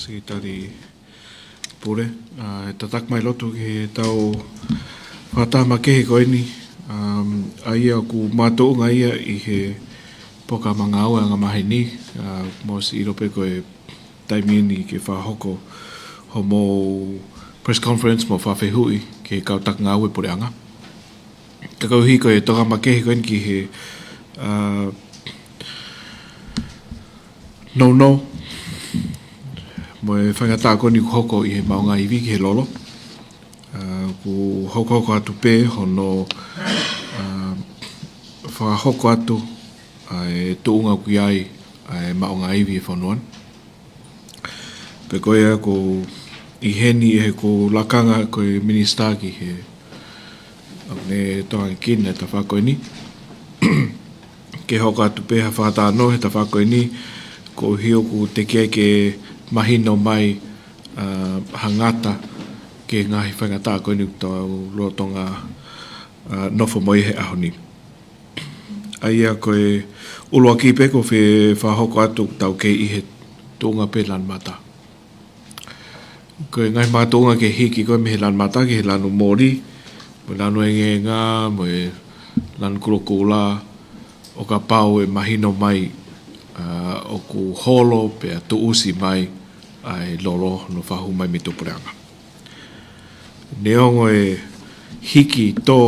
Sekretari Pure. Tatak mai lotu ke tau whatama kehe koe ni. Aia ku mātou ngā ia I he poka mga aua ngā mahi ni. Mo si irope koe taimini ke whahoko ho mo press conference mo whawhehui ke kautak ngā aue pure anga. Ka kauhi koe toka ma kehe koe ni ki he no. Mo e whangata koe ni hoko I he maunga iwi ki he lolo. Ku hoko atu pē hono whahoko atu e tuunga kui ai e maunga iwi e whanuan. Pe koe a ko I heni e ko lakanga koe minister ki he ne toa kina ta whakoe ni. Ke hoko atu pē ha whata no he ta whakoe ni ko hio ku te kia ke mahino mai hangata ke ngahi whangata koe ni tau rotonga nofo moi he aho ni. Aia koe ulua ki pe ko whahoko atu tau ke I he tūnga pe lan mata. Koe ngai mātūnga ke hiki koe me he lan mata ke he lanu mori, mo lanu engenga, mo e lanu kurokula, o ka pau e mahino mai o ku holo pe a tuusi mai ai lolo no whahu mai me tupureanga. Neongo e hiki tō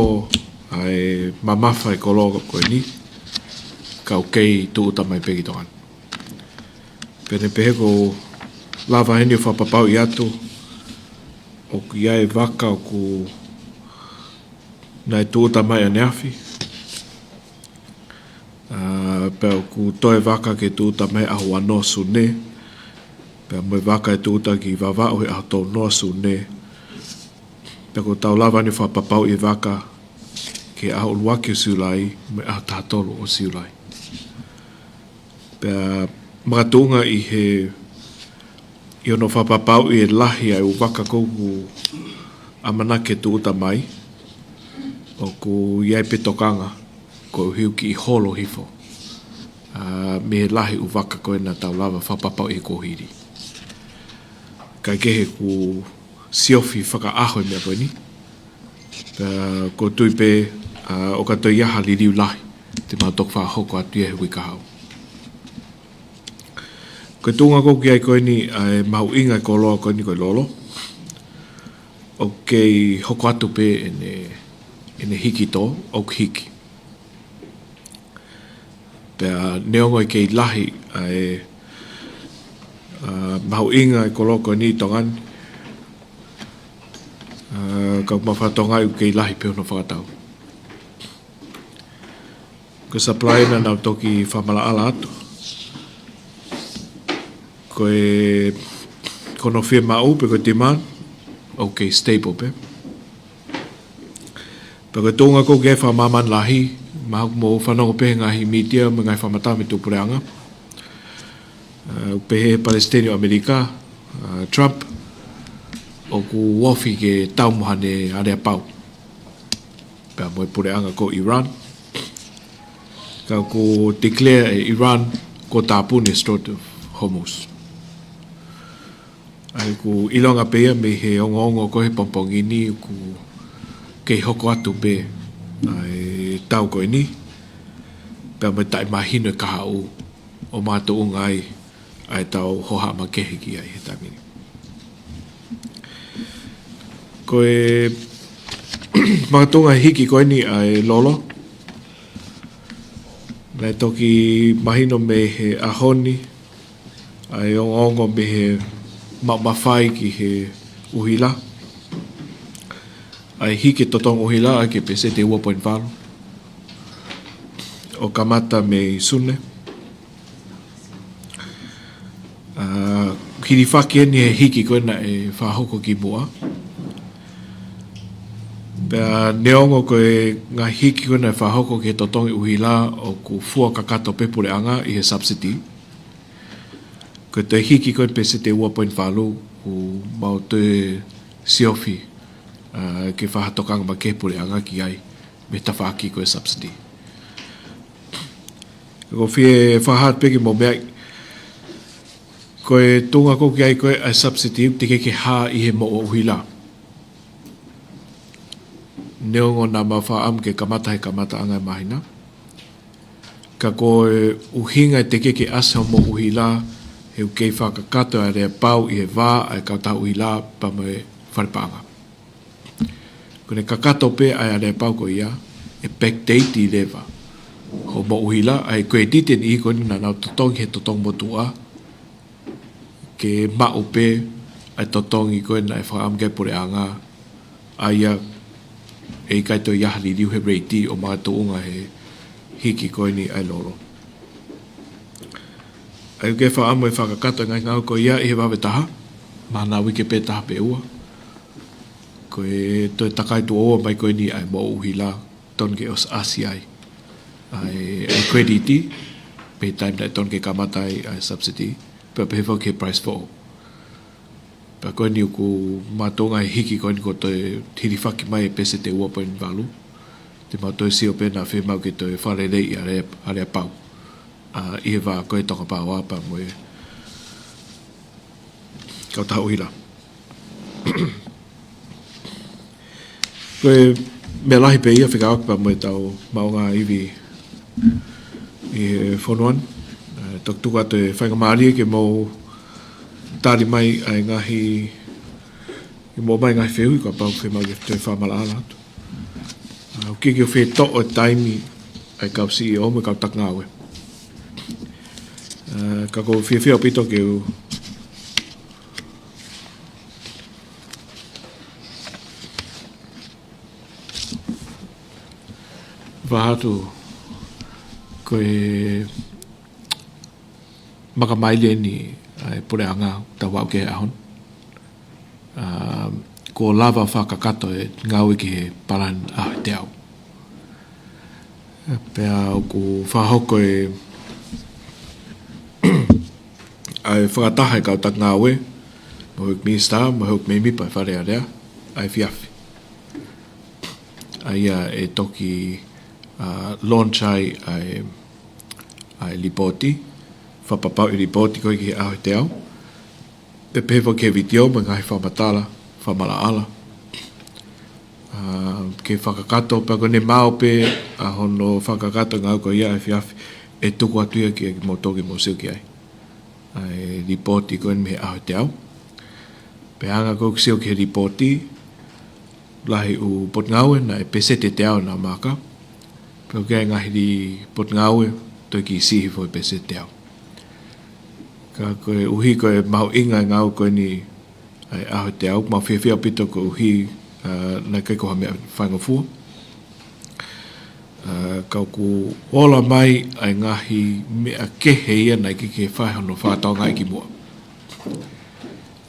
ai mamawha e kologa koe ni, kau kei tuuta mai peki toan. Pene pehe ko lava heni o whapapau I atu, o ku iai waka o ku nai tuuta mai a neafi, pēo ku toe waka ke tūta mai ahu anō sune, pēo moi waka e tūta ki wawao he ahu tō noa sune, pēo ko tau lawa ni whapapau I waka ke ahu luaki o siulai, me ahu tātolo o siulai. Pēo makatunga I he I ono whapapau I lahi ai u waka kouku amana ke tūta mai, o ku iai petokanga, ko hiu ki I holo hifo. Me lahi u waka koe na tau lava whapapau I kohiri. Kai kehe ku siofi whaka ahoi mea koe ni. Ko tui pe o ka toi iaha li riu lahi. Te mātok whahoko atu ia he wika hau. Koe tūnga koki ai koe ni mau inga ko loa koe ni koe lolo. O kei hoko atu pe ene hiki tō, o hiki. Pea neongo I kei lahi mahu inga I koloko ni tongan kau mawhatonga I kei lahi peo no whakatau. Ko supply na nau toki whamala ala atu. Kono whia mau pe koe demand o kei stable pe. Pe koe tōnga ko kei whamaman lahi mahu mo whanongo pehe ngahi media me ngai whamata me tupureanga. Pehe Palestinio Amerika, Trump, o ku wofi ke taumohane area pau. Pea mo pureanga ko Iran. Ka ku declare Iran ko tāpune Strait of Hormuz. Ai ku ilonga pea me he ongo ko he pompongini ku kei hoko atu pe ai tau koe ni pēr mai tai mahino ka hau o mātou ngai ai tau hoha ma kehe ki ai he tamini. Koe mātou ngai hiki koe ni ai lolo nei toki mahino me he ahoni ai ongo me he mawhai ki he uhila ai hiki totong uhila ai ke pese te 1.5 o kamata me sune hiri whaki ni he hiki koe na e whahoko ki mua pea neongo koe ngā hiki koe na e whahoko ki he totongi uhila o ku fua kakato pepure anga I he subsidy koe te hiki koe pese te 1.5 ku mau te siofi ke whahatokanga ma kepure anga ki ai me ta whaki koe subsidy. Ko whie whahat peki mo mea koe tunga ko ki ai koe ai substitute te ke ha I he mo o hila. Neongo na mawha am ke kamata he kamata anga mahina. Ka koe uhinga te ke asa mo uhila he u kei whakakato a rea pau I he wā ai kauta uhila pa me wharepanga. Kone kakato pe ai a rea pau ko ia e backdate I lewa. Ho mo uhila ai koe titen I koni na nau totongi he totong motua ke mau pe ai totongi koe na e whakaam ke pore anga aia e kaito iahali liu he reiti o mga tuunga he hiki koe ni ai loro. Ai ke whaamu e whakakato ngai ngau ko ia I he wawe taha, mana wike pe taha pe ua. Koe toi takai tu oa mai koe ni ai mo uhila ton ke os asiai. Ai crediti, pe time dai ton ke kamatai ai subsidy, pe pehewa ke price for all. Pa koe ni uku matonga hiki koe ni ko toi hirifaki mai e pese te ua poin valu. Te matoi sio pe na whemau ke toi wharelei a rea pau. I he wā koe toka pau apa moe kau taha uhila. Koe mea lahi pe ia whika akpa moe tau maunga iwi I he whonuan. Tok tuka te whainga maaria ke mo tāri mai ai ngahi I mo mai ngahi whehui ka pau whemau ke te whamala ala atu. Kiki o whe to o taimi ai kau CEO me kau tak ngawe. Ka ko whia o pito ke u wahatu koe makamaile ni ai pore anga ta wau ke ahon. Ko lava whakakato e ngau ki he paran a te au. Pea o ku whahoko e ai whakataha e kau tak ngāwe mo huk minister, mo huk me mipa e whare a rea ai whiawhi. Ai e toki launch ai lipoti, whapapau I lipoti koe ki he aho te au. Pe pehewa ke video ma ngai whamatala, whamala ala. Ke whakakato pa kone mao pe a hono whakakato ngau ko ia e whiawhi e tuku atuia ki mo toki mo siu ki ai. Ai ripoti koe me aho te au. Pe anga ko siu ki he ripoti lahi u pot ngaue na e pese te au na maka. Pe o kia ngahi di pot ngaue toi ki sihi fo e pese te au. Ka koe uhi koe mau inga ngau koe ni ai aho te au. Mau whiawhia pito ko uhi na kai koha mea whainga fua. Kau ku ola mai ai ngahi mea kehe ia nai ki ke whaihono whātau ngai ki mua.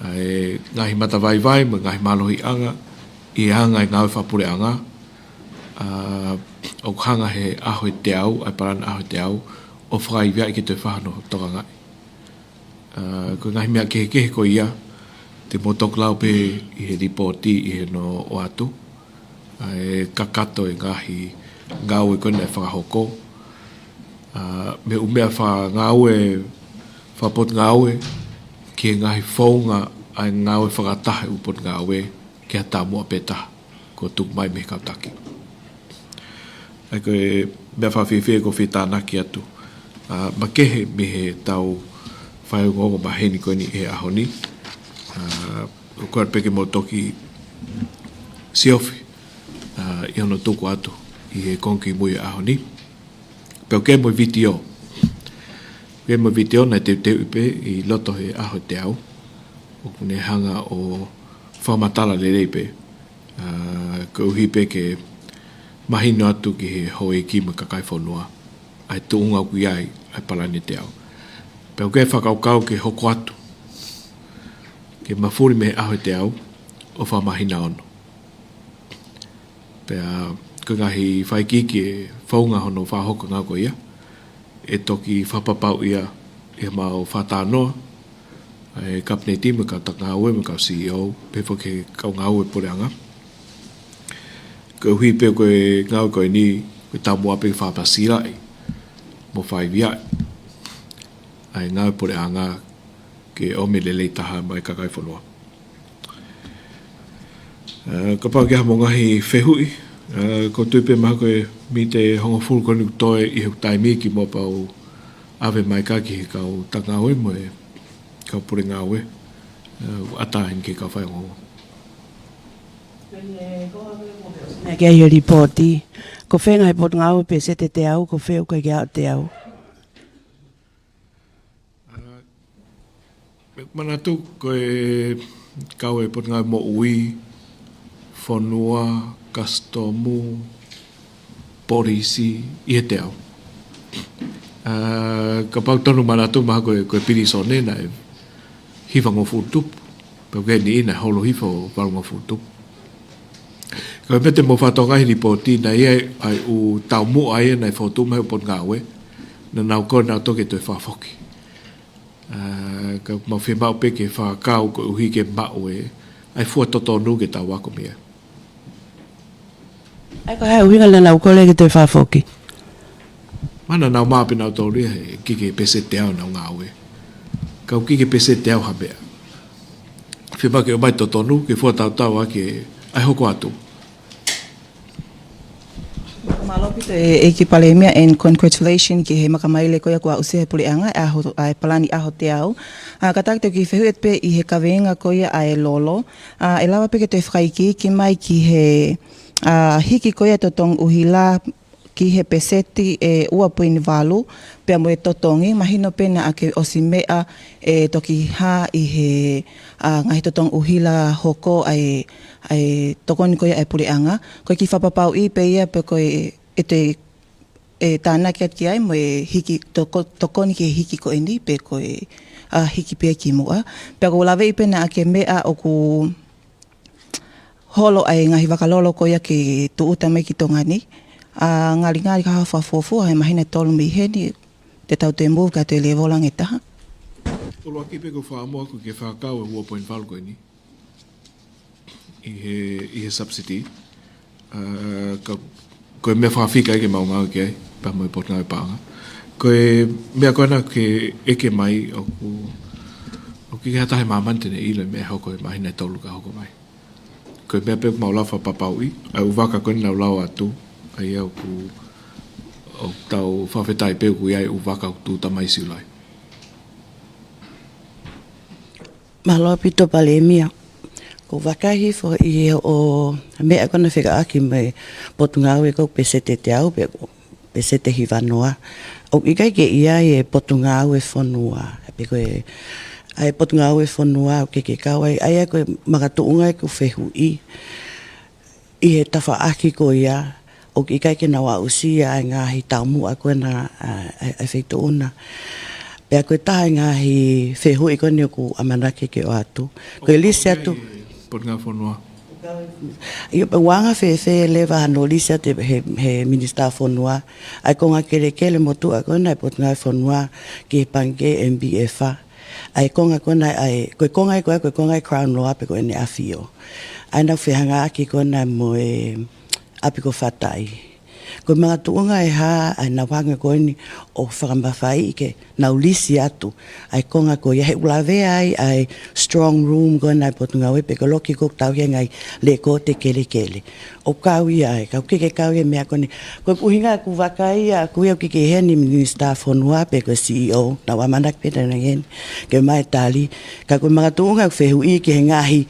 Ai ngahi mata vai vai ma ngahi malohi anga I anga I ngau whapure anga. O hanga he aho e te au, ai parana aho te au, o whakai via I ke te whahano toka ngai. Ko ngahi mea kehe ko ia, te motok lau pe I he ripoti I he no o atu. Ai kakato e ngahi ngau e kone e whakahoko. Me umea ngau e whapot ngau e ki ngahi whaunga ai ngau e whakatahe upot ngau e ki a tā mua peta ko tuk mai me kautaki. Ai koe mea whawhiwhia ko whitānaki atu. Ma kehe me he tau whaiungongo maheni koe ni e ahoni. O koe peke mo toki siofi I ono tuku atu I he konki mui ahoni. Peo ke mo video. Ke mo video na te upe I loto he aho te au. O kune hanga o whamatala lelei pe. Ko uhi pe ke mahino atu ki he hoe ki ma kakai whanua. Ai tuunga kui ai parane te au. Peo ke whakaukau ke hoko atu. Ke mawhuri me aho te au o whamahina ono. Pea ko ngahi whaiki ke whaunga hono whahoko ngā ko ia. E toki whapapau ia e mau whatanoa. E kapneti me kau tak ngāue me kau CEO. Pepo ke kau ngāue poreanga. Ko hui pe koe ngāue koe ni koe tā mua pe whapasira ai. Mo whai via. Ai ngāue poreanga ke o me le taha mai ka kai whanua. Ka pau ki ha mo ngahi whehui, ko tuipe maha koe mi te honga fulu koni toe i heu taimi ki mo pau ave mai ka ki he kau tanga oe mo e kau pure ngā oe ata in ke kau whai ngongo. Kia i ripoti, ko whenga he pot ngau pe se te au, ko wheu kai kia o te au. Manatu koe kau e pot ngau mo ui, whanua, kastomu, porisi, i he te au. Ka pau tonu manatu maha koe piri so nena e hiwa ngō futupu. Pau ke ni ina holo hiwa o paru ngō futupu. Ka pete mo whatonga hi ripoti na ia ai u tau mu ai na i whautu mai upon ngāwe na nau koe nau toke toi whawhoki. Ka mau whi mau peke whakau ko uhi ke mau e ai fua totonu ke tau wako mea. Ai ko hai uhinga na nau kole ke toi whawhoki. Mana nau maapi nau tōri he kike pese te au nau ngāwe. Kau kike pese te au habea. Whi mau ke o mai totonu ke fua tau tau ake ai hoko atu. Malopito e ki palemia and congratulations ki he makamaile koia kua usea puleanga ai palani aho te au. Ka tākito ki whehu et pe i he kawenga koia ai lolo. E lawa peke te whaiki ki mai ki he hiki koia totong uhila ki he peseti e ua puini walu pia mo e totongi mahino pena ake osi mea e toki ha i he ngahi totong uhila hoko ai tokoni koia ai puleanga. Koe ki whapapau i pe ia pe koe e te tāna kia ki ai mo e hiki tokoni ki hiki ko eni pe koe hiki pia ki mua. Pea ko lawe i pena ake mea o ku holo ai ngahi wakalolo koia ki tuuta mai ki tongani. Ngari ka hawha fofu ai mahina tolu mi heni te tau te move ka te levolang e taha. Olo aki pe ko whaamua ko ke whakau e 1.5 koe ni. I he subsidy. Koe mea whaafika eke mau ngau ke ai, pa mo i poti ngau i pānga. Koe mea koena ke eke mai o ki hatahe mamantene ilo mea hoko e mahina tolu ka hoko mai. Koe mea pe mau lau whapapau i, ai uwaka koe nau lau atu, ai au ku o tau whawhetai peu ku iai uwaka tu tamai siulai. Mahaloa pito palemia. Ko wakahi fo i o mea kona whika aki mai potunga e kau pesete te au pesete hi wanoa. O i kai ke ia e potunga e whanua. Hape koe ai potunga e whanua o ke kawai. Ai koe makatuunga e ku whehu i he tawha aki ko ia. O i kai ke nawa usia ai ngahi taumu a koe na ai wheito una. Pea koe taha ngahi whehu i kone o ku amanake ke o atu. Koe lisi atu. Pot ngā whanua. Ia pa wanga whewhe lewa hano lisa te he minister whanua. Ai ko ngā kere motu a kona pot ngā whanua ki he pange MBF-a. Ai ko ngā kona ai, koe kongai Crown Law ape ko ene awhio. Ai nau whehanga aki kona mo e api ko whatai. Koe mga tuunga e ha, ai nau hanga koe ni o whakamawhai ke nau lisi atu. Ai konga koe, he ulawe ai strong room koe nai potunga wepe, ko loki kok tau he ngai le ko te kele. O kaui ai, kau keke kaui e mea koe ni. Koe kuhinga ku wakai a kui au kike he ni minister whanua pe koe CEO, nau amanak peta na hen, ke mai tali. Ka koe mga tuunga whehu i ke he ngahi,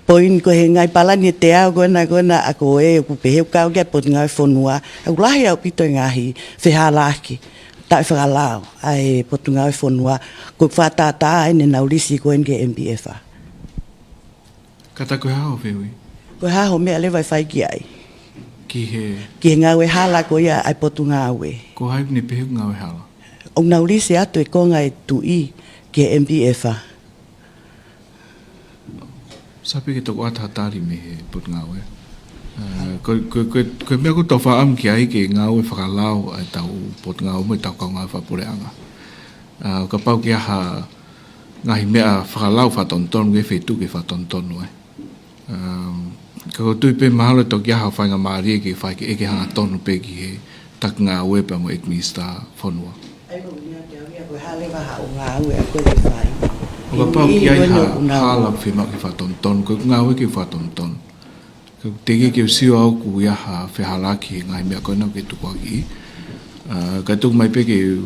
poin ko he ngai palani te au kona ako e ku pe heu kau ke pot ngai fonua au lahi au pito ngahi whehalaki tai whakalao ai pot ngai fonua ko whatata ene na ulisi ko nge MBF-a. Kata koe hao whehui? Koe hao mea le vai whai ki ai. Ki he ngau e hala ko ia ai potu ngau e. Ko hai ni pehu ngau e hala? O na ulisi atu e ko ngai tu i ke MBF-a. Sapi ke toko atahatari me he pot ngau e. Koe mea ko tau whaam ki ai ke ngau e whakalao ai tau pot ngau me tau kau ngau whapureanga. Ka pau ki aha ngahi mea whakalao whatontonu ke whetu ke whatontonu ai. Ka ko tui pe mahalo tau ki aha whainga maari ke whai ke eke hanga tonu pe ki he tak ngau e pa mo ek minister whanua. Ai ko mea te awia koe hale waha o ngau e a koe le whai. O ka pau ki ai hala whima ki whatonton, koe ngāwe ki whatonton. Ka tegi ki usio au ku iaha whehalaki ngai mea koe nau ki tukwaki. Ka tuk mai pe ki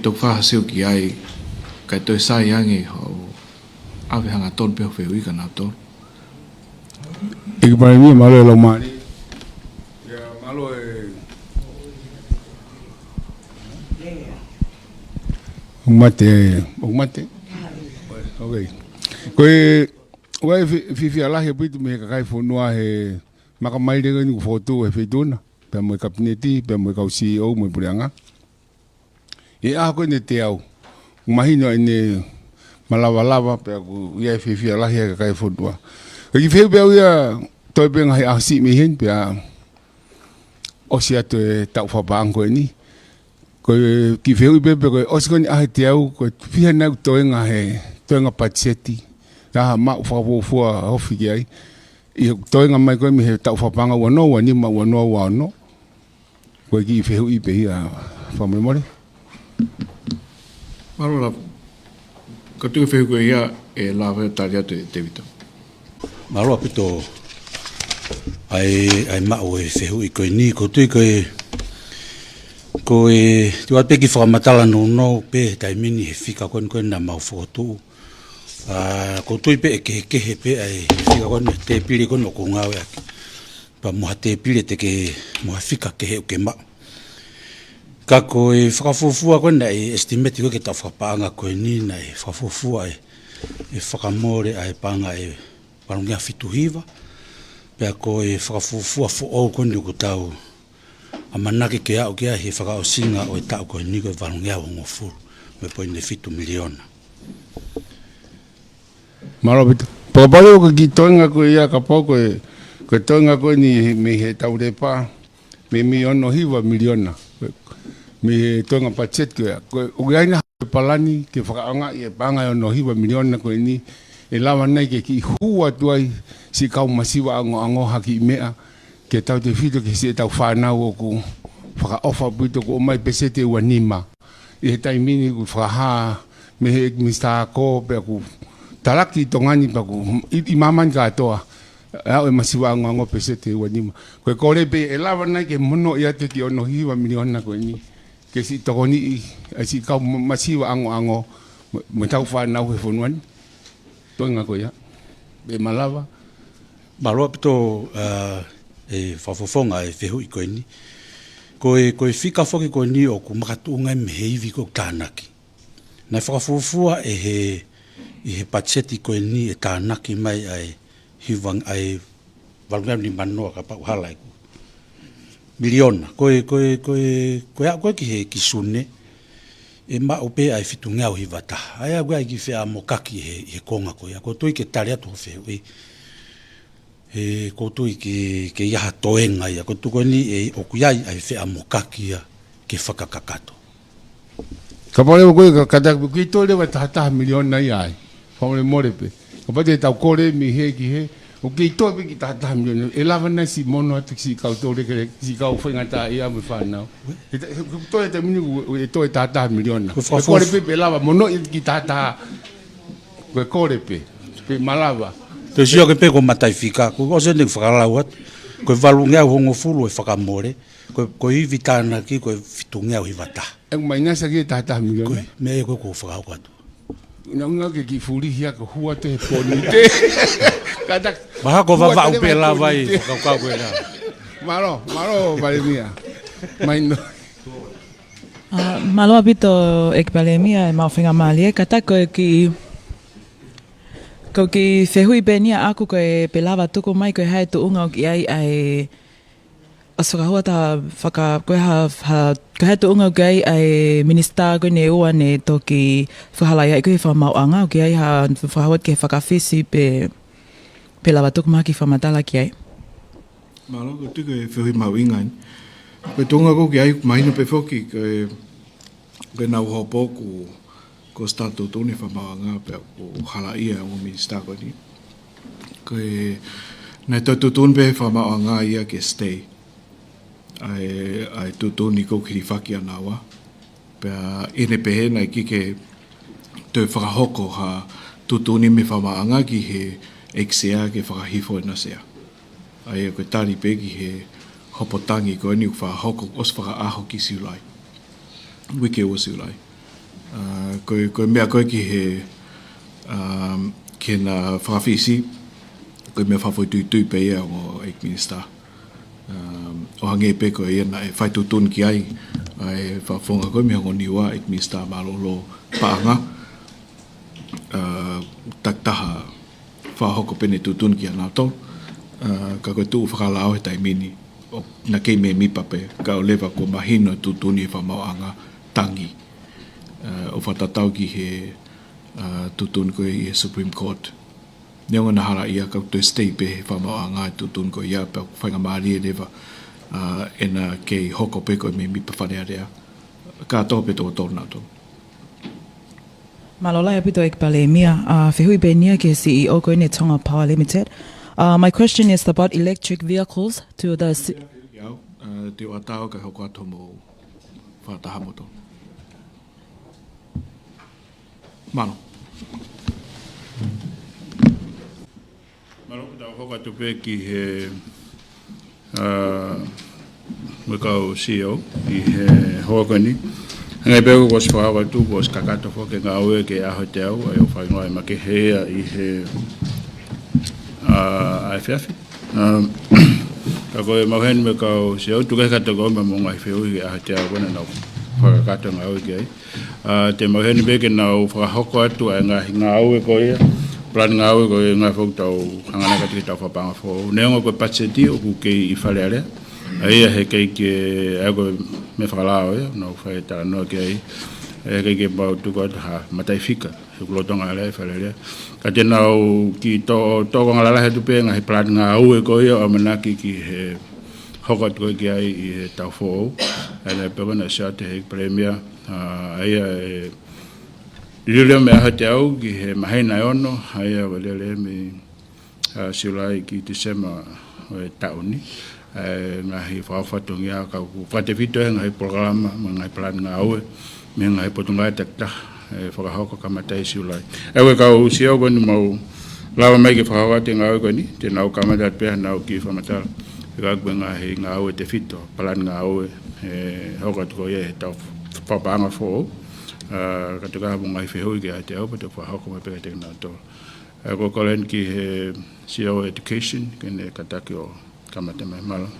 tuk whahasio ki ai, ka toi sai angi hau awe hanga ton pe hawhi ka nā ton. Iki pare mi malo e lau maari. Ya malo e... Umate. Ok. Koe, wai fifi alahi pitu me kakai whonua he makamaire gani ku foto e whituna. Pea moe kapineti, pea moe kau CEO, moe pureanga. E aha koe ne te au. Umahino e ne malawalawa, pea ku ia e fifi alahi e kakai whonua. Ki wheu pea uia toi penga he ahasi me hen, pea osi atu e tau whapaango e ni. Koe ki wheu pepe koe osi koni ahe te au, koe whiha nau toenga he, toenga patseti. Raha mau whakapofua hofi ki ai. I toenga mai koe mi he tau whapanga wano, wanima wano wano. Koe ki wheu i pe hia whamemore. Marola, ka tuku wheu koe ia e lawe tari atu e te wita. Maroa pito ai mao e whehu i koe ni, ko tui koe tu at peki whakamatala no pe taimini he whika koe na mau whotu. Ko tui pe e kehe pe ai whika koe te piri koe no ko ngawe aki. Pa moha te piri te ke moha whika kehe o ke mao. Ka koe whakafufua koe na e estimate koe ke tau whakapaanga koe ni na e whakafufua e whakamore ai panga e palungia fituhiva. Pea koe whakafufua fo koe ni ko tau a manake ke au kia he whakao singa o e tau koe ni koe palungia o ngofuru. Me poe ne fitu miliona. Maro pito. Pakapare o ka ki toenga koe ia ka pau koe toenga koe ni me he tau repa me miliono hiva miliona. Me he toenga pachet koe o ke aina palani ke whakaanga i e panga o no hiva miliona koe ni e lawa nei ke ki hua tuai si kau masiwa ango haki mea ke tau te whito ke si e tau whanau o ku whakaofa puito ku o mai pesete ua nima i he taimini ku whakaha me he mista ko pe ku taraki tongani pa ku i mamani ka atoa au e masiwa ango pesete ua nima koe kore pe e lawa nei ke mono ia te ki ono hiva miliona koe ni ke si tokoni i si kau masiwa ango me tau whanau he whonuani toenga koe ia, e malawa. Maroa pito e whafofonga e whehu i koe ni. Koe whika whoki koe ni o ku makatunga me heivi ko tānaki. Nai whakafufua e he patseti koe ni e tānaki mai ai hiwang ai walunga ni manoa ka pau hala iku. Miliona. Koe ki he kisune. E ma ope ai fitu ngau hi vata. Ai agua ki fea mokaki he konga ko ya. Ko tui ke tare atu feo e ko tui ke ia toenga ia. Ko tuko ni e okuyai ai fea mokaki ia ke whakakakato. Ka pare o koe ka katak ki tole wa tahataha miliona ia ai. Whamore more pe. Ka pate tau kore mi he ki he. O ki toa pe ki tahataha miliona. E lava na si mono atu si kau tole kere si kau whaingata ia me whanau. Toi te mini e toi tahataha miliona. E kore pe lava mono i ki tahataha. Koe kore pe malawa. Te sio ke pe ko matai fika. Ko ose nek whakalau atu. Koe walungea hongo fulu e whakamore. Koe hivi tānaki koe fitungea hi vata. E mai nasa ki tahataha miliona. Koe me e koe ko whakau atu. Nga ke ki furi hia ko hua te poni te. Katak. Maha ko vava upe lava i whakau koe rā. Maro, Valemia. Maino. Maloa pito e ki Valemia e mawhinga malie. Ka tako e ko ki whehui penia aku ko e pelawa tuku mai ko e hae tu unga o ki ai ai aswakahua ta ko hae tu unga o ki ai ai minista ko ne ua ne toki whahalai ai ko e whamauanga o ki ai ha whahawat ke whakawhisi pelawa tuku mai ki whamatala ki ai. Malo ko tuku e whehui mau ingain. Koe tonga ko ki ai mahina pe whoki koe nau hopo ko stato toni whamawanga pe ko hala ia o minista ko ni. Koe nei tutun pe whamawanga ia ke stay. Ai tutuni ko kiri whaki anawa. Pea ene pehe nei ki ke te whakahoko ha tutuni me whamaanga ki he eksea ke whakahifo na sea. Ai koe tari pegi he hopotangi koe ni whakahoko os whakaaho ki siulai. Wike o siulai. Koe mea koe ki he ke na whakawhisi koe mea whawhoi tui pe ia o Eight Minister. O hange pe koe ia na e whaitutun ki ai ai whawhonga koe mea ngoni ua Eight Minister malolo paanga taktaha whahoko pene tutun ki anau tau ka koe tuu whakalao he taimini na kei me mipape ka o lewa ko mahino tutuni whamauanga tangi o whatatau ki he tutun koe i he Supreme Court neonga na hara ia ka to stay pe he whamauanga tutun koe ia pe whainga maari e lewa ena kei hoko pe koe me mipa whanea rea ka toho pe tō tōna tō. Malola pito ek palemia Fehui Benia ke CEO ko ne Tonga Power Limited. My question is about electric vehicles to the Iau, te o atao ka hoko ato mo whataha moto. Mano. Mano ta hoko ato pe ki he me kau CEO i he hokani. Ngai pego ko swa tu ko skakato fo ke ngawe ke a hotel ai o fai noi ma ke he I he AFF ko ma hen me ko se o tu ka to go ma mo ngai feo I a hotel ko na no fa ka to ngawe ke te ma hen be ke na o fa hoko atu ai ngawe ko ia plan ngawe ko ngai fo tau hangana ka ti tau fa pa fo ne ngo ko patseti o ku ke I fale ale ai he ke ago me falao no fa ta no ke ai ke ba tu ko ha matai fika ko lo tonga ale fa le ka te na ki to ngala he tu pe nga he plan nga u ko yo amana ki he hoko to ke ai I ta fo ale pe na sa te premier ai le me ha te au ki he mahina ono ai le me silai ki te sema tauni ngahi whawhatungia ka ku whate whito ngai programa ngai plan ngā aue me ngai potungai takta whakahoko ka matai siulai ewe ka u siau koni mau lawa mai ke whakawate ngā aue koni te nau kamatat pēha nau ki whamatala ka kue ngahi ngā aue te whito plan ngā aue hoka tuko ia he tau whapanga who ka tuka hapu ngai whihui ki a te au pato whahoko mai pēka te ngā tō ko kolen ki he siau education kene kataki o kamate mai malo.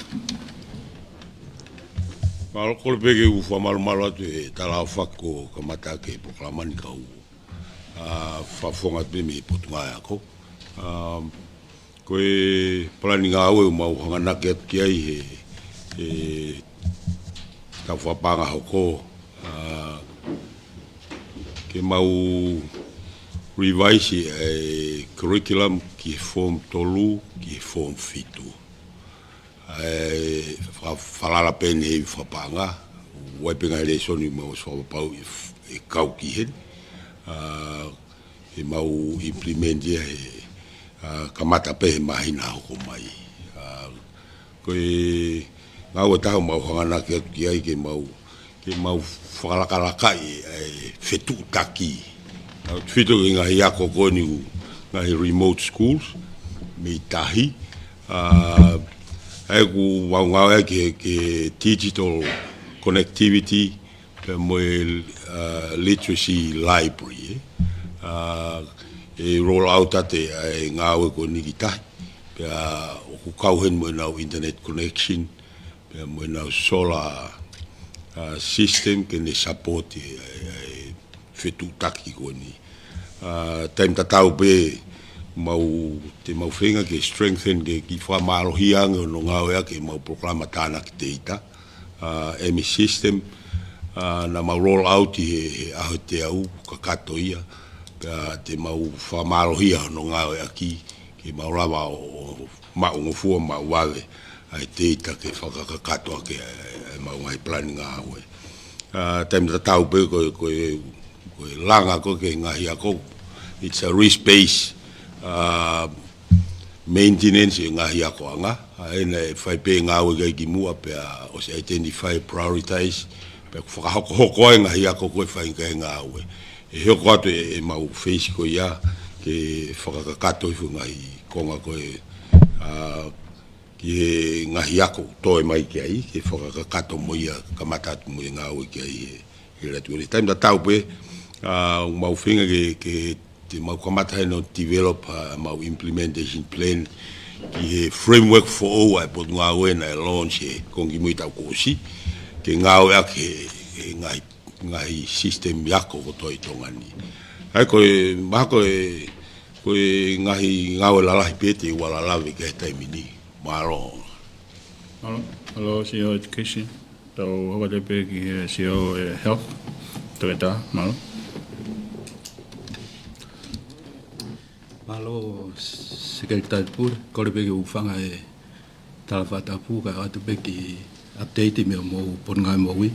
Malo kole pege u fa malo atu e tala fako kamata ke proklamani ka u. Fa fonga pe me potunga ya ko. Ko e plani nga au mau hanga ke ki ai he ka fa panga hoko ke mau revise curriculum ki form tolu ki form fitu. Falala pene he whapanga waipenga eleison I mau whapau e kau ki hen e mau implement ia he kamata pe he mahina hoko mai ko e ngau tahu mau hangana ki ai ke mau whakalaka e whetu taki whito I ngahi ako koni ngahi remote schools me tahi Aku wangau ke digital connectivity pe mo literacy library roll out ate ngau ko ni kita pe ku kau hen mo na internet connection pe mo na solar system que ne support fetu taki ko ni time tatau pe mau whenga ke strengthen ke ki wha marohianga no ngāwea ke mau programa tāna ki te ita ME system na mau roll out I he aho te au ka kato ia te mau wha marohia no ngāwea ki ke mau rawa o maungo fua mau wale ai te ita ke whakakakato ke mau ngai plani ngā hawe taim tatau pe koe langa ko ke ngahi ako it's a risk-based maintenance ngahi ako anga ina fai pe ngawe ga ki mua pe o se identify prioritize pe whakahoko ngahi ako koe whai ngai ngawe hoko atu e mau face ko ia ke whakakakato i whungai konga koe ki ngahi ako toe mai ki ai ke whakakakato mo ia kamatatu mo i ngā ui ki ai e ratu uri. Taim da tau pe mau whinga ke te mau kamata no develop mau implementation plan ki he framework for all ai pot ngā ue na e launch e kongi mui tau kōsi ke ngā ue ake ngai system yako ko toi tongani. Ai koe maha koe ngahi ngā ue lalahi pete wala lawe ke taimini. Malo. Hello, CEO Education. Tau hawa te pe ki he CEO Health. Toeta, malo. Malo, Secretary Pur, kore pe ki ufanga e talawhata pu, ka atu pe ki update me o mo pon ngai mo wi.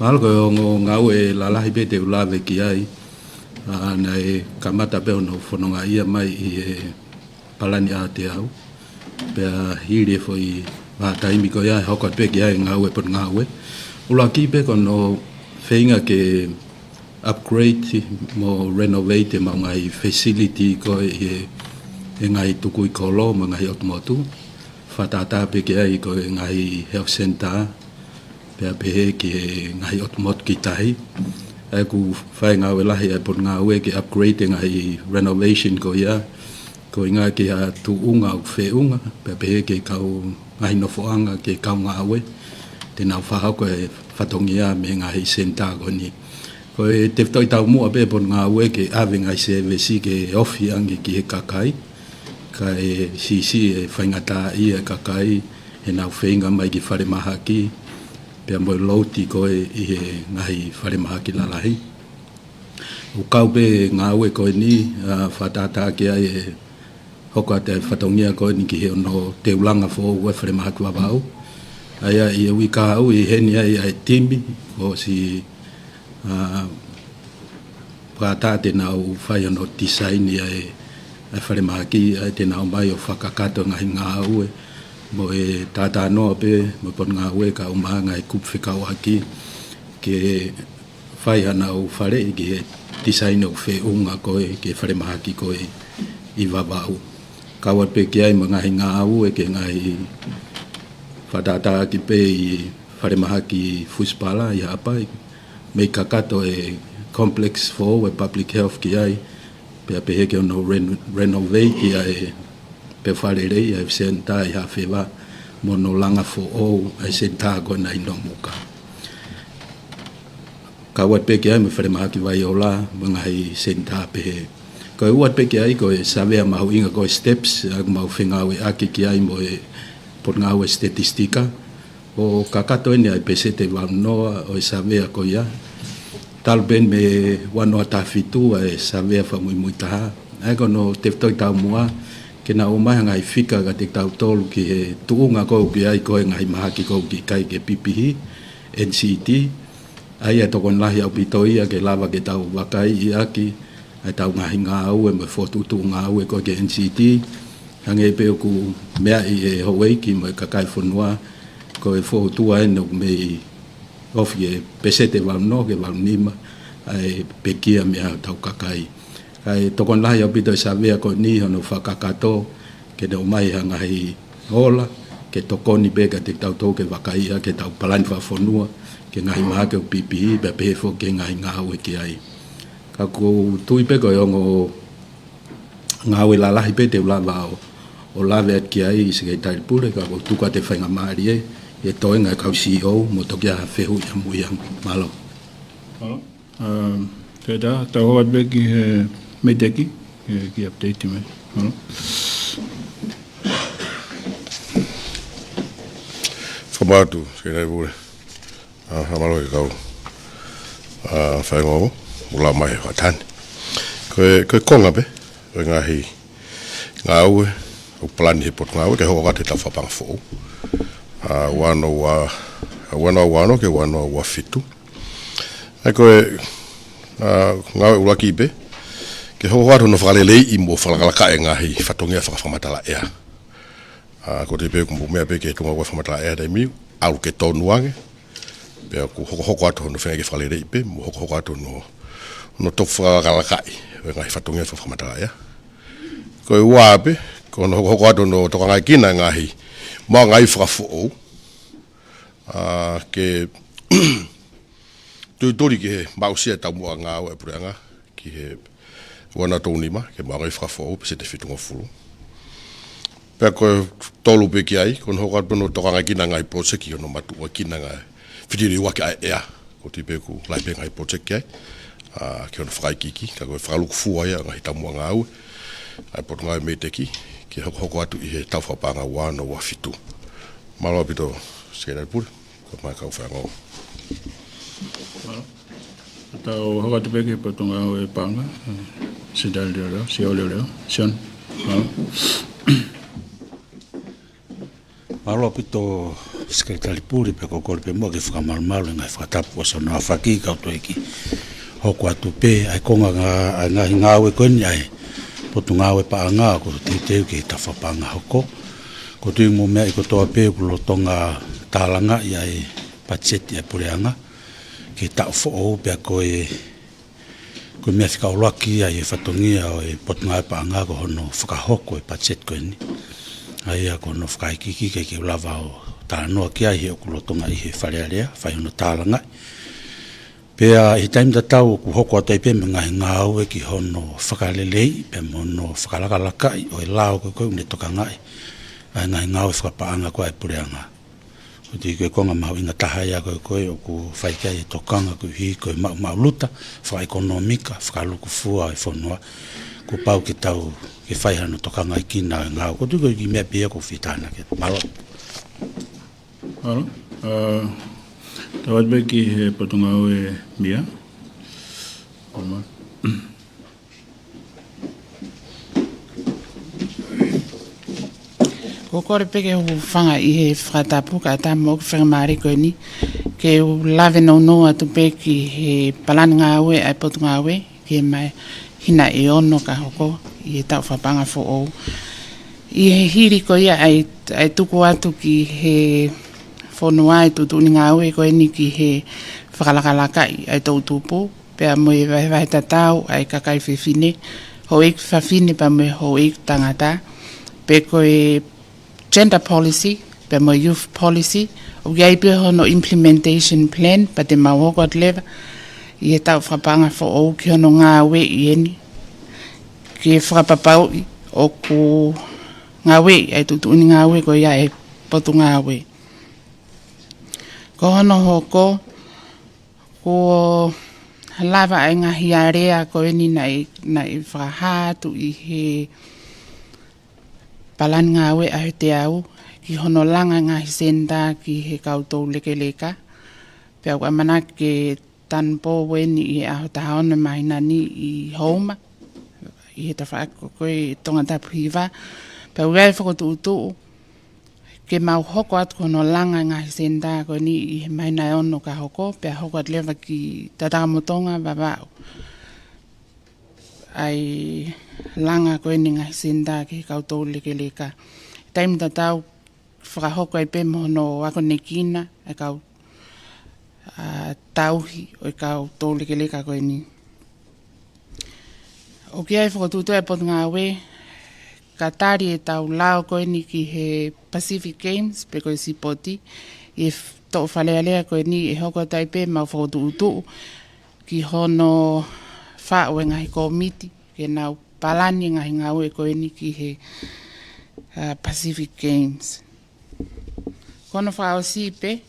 Malo ko ngā ue lalahi pete ulawe ki ai, nei kamata pe ono whanonga ia mai i palani a te au. Pea hiri foi wa taimi ko ia hoko pe ki ai ngā ue pon ngā ue. Ula ki pe kono whainga ke upgrade mo renovate ma ngai facility ko e ngai tuku i kolo ma ngai automotu. Whatata pe ki ai ko ngai health center. Pea pe ki ngai automotu ki tahi. E ku whai ngā ue lahi ai pon ngā ue ke upgrade ngai renovation ko ia. Ko inga ke a tu unga o wheunga, pe ke kau ngahi nofoanga ke kau ngā ue, te nau whahau koe whatongia me ngahi senta ko ni. Ko e te whtoi tau mua pe pon ngā ue ke awe ngai se vesi ke ofi angi ki he kakai, ka e sisi e whaingata i e kakai, e nau whenga mai ki whare maha ki, pe mo lauti koe i he ngahi whare maha ki lalahi. O kau pe ngā ue koe ni, whatata ki ai e hoko te whatongia koe ni ki he ono te ulanga fo ue whare maha kua wau. Aia i e wika au i heni ai ai timi o si pata te nau whai ono design i ai whare maha ki ai te nau mai o whakakato ngahi ngā ue mo e tata noa pe mo pon ngā ue ka umaha ngai kup whikau aki ke whai ana o whare i ki he design o wheunga koe ke whare maha ki koe i wawau. Kawat pe ki ai mga ngā au e ke ngai whatata ki pe i whare maha ki Fuspala i hapai. Mei kakato e complex for e public health ki ai. Pe pe heke ono renovate ki ai pe whare rei ai senta i hawhewa mono langa for all ai senta ko na ino muka. Kawat pe ki ai me whare maha ki Waiola mga i senta pe he. Ko e uat pe ki ai ko e savea mahu inga ko e steps ag mau whengawe aki ki ai mo e por ngawe statistika o kakato ene ai pese te wanoa o e savea ko ia tal ben me wanoa tawhitu e savea whamui mui taha ai kono te wtoi tau mua ke na umai ngai fika ka te tau tolu ki he tuunga ko ki ai ko e ngai maha ki ko ki kai ke pipihi NCT ai e tokon lahi au pitoia ke lava ke tau wakai i aki ai tau ngahi ngā au e me whotutu ngā au e koe ke NCT hange pe ku mea i e Hawaii mo e kakai whanua ko e whotua e no me ofi e pesete wau no ke wau nima ai pekia mea tau kakai ai tokon lahi au pito e savea ko ni hono whakakato ke ne umai hangahi hola ke tokoni pe ka te tau tau ke wakaia ke tau palani whanua ke ngahi maha ke upipihi pe pefo ke ngahi ngā au e ki ai. Ka ko tui pe ko ngo ngā ue lalahi pe te ulawa o lawe at ki ai i se kei taipure ka ko tuka te whainga maari e toi ngai kau CEO mo toki a whehu i amui ang malo. Malo. Te da, tau hoa pe ki he meiteki, ki update mai. Malo. Whamatu, se nei pure. Hamalo i kau. Whainga o. Ula mai whatani. Koe konga pe, koe ngā ue, o plani he pot ngā ue, ke hoa te tau whapanga fōu. Wano ke wano wa fitu. Ai koe ngā ue ula ki pe, ke hoa no whakalelei i mo whalakalaka e ngahi whatongia whakamatala ea. Ko te pe kumbu mea pe ke tunga ua whamatala ea dai miu, alu ke tonu ange, Pea ku hoko atu no whenga ke whalere ipe, mo hoko atu no tofu whakalakai, ngai whatungia whakamata ia. Ko i ua ape, ko no hoko atu no toka ngai kina ngahi, mā ngai whakafo au, ke tuitori ki he mausia tamua ngā au e pureanga, ki he wana tōnima, ke mā ngai whakafo au, pese te whitunga furu. Pea koe tolu pe ki ai, kono hoko atu no toka ngai kina ngai project, no matua kina ngai whitiri wake ai ea, ko tipe ku laipe ngai project ki ai, ki ono whakaikiki, ka koe whakaluku fua ia ngai tamua ngā au, ai poto ngai me teki, ki hoko atu i he tau whapanga wano wa fitu. Malo pito sekera pure, ko mai kau whangau. Tau hoko atu peke poto ngā e panga, si dali leo, si au leo, Sean, malo. Malo pito sekretari puri pe kokori pe mua ki whakamarumaru ngai whakatapu o sana whaki kauto eki hoko atu pe ai konga ngā ue koeni ai potu ngā ue paa ngā ko te teu ki ta whapanga hoko ko tui mo mea i kotoa pe ku lotonga tālanga i ai pacheti ai pureanga ki ta ufo o pe a koe mea whika oloaki ai e whatongia o e potu ngā ue paa ngā ko hono whakahoko e pacheti koeni ai a kono whakaikiki kei ke ulawa o tānoa ki ai he o kulotonga i he wharearea, whai hono tālanga. Pea i taim da tau ku hoko atai pe me ngahi ngā ue ki hono whakalelei, pe mono whakalakalakai o e lao koe koe une toka ngai. Ai ngahi ngā ue whakapaanga koe ai pureanga. O ti koe konga mahu inga tahai a koe koe o ku whaikai e tokanga koe hi koe mauluta, whaekonomika, whakaluku fua e whonua. Ko pau ki tau ke whaihano tokanga i kina ngā ue. Ko tu koe ki mea pia ko whitana ke malo. Alo, tawat be ki he patunga e mia. Oma. Ko kore peke hu whanga i he whakatapu ka ta mo ki whangamari koe ni. Ke u lave no no atu pe ki he palani ngā ue ai patunga ue. Ke mai hina e ono ka hoko i he tau whapanga fo ou. I he hiri ko ia ai tuku atu ki he whonua ai tutuni ngā ue koe ni ki he whakalakalakai ai tau tupu. Pea mo e vai tatau ai kakai whiwhine. Ho ik whawhine pa mo ho ik tangata. Pe koe gender policy, pe mo youth policy. O iai pe hono implementation plan pa te mawokot lewa. I he tau whapanga fo ou ki hono ngā ue i eni. Ki e whakapapau o ku ngā ue ai tutuni ngā ue ko ia e potu ngā ue. Ko hono hoko, ko lava ai ngahi area ko eni nai whakahātu i he palani ngā ue aho te au, ki hono langa ngahi senda ki he koutou leke leka. Pea kua mana ke tanpo weni i aho tahaone mahinani i Houma, i he tawhaako koe tonga tapu hiwa. Pea uai whakotuutuu, ke mau hoko atu kono langa ngahi senda ko ni i maina e ono ka hoko, pea hoko at lewa ki Tatakamotonga wawao. Ai langa ko ni ngahi senda ki koutou leke leka. Taim tatau whakahoko ai pe mono wako nekina e kau tauhi o i koutou leke leka ko ni. O ki ai whakotuutu e potu ngā we, ka tari e tau lao koe ni ki he Pacific Games, pe koe sipoti, e tō whalealea koe ni e hoko taipe mau whakotuutu, ki hono whao e ngahi komiti, ke nau palani ngahi ngau e koe ni ki he Pacific Games. Kono whao sipe,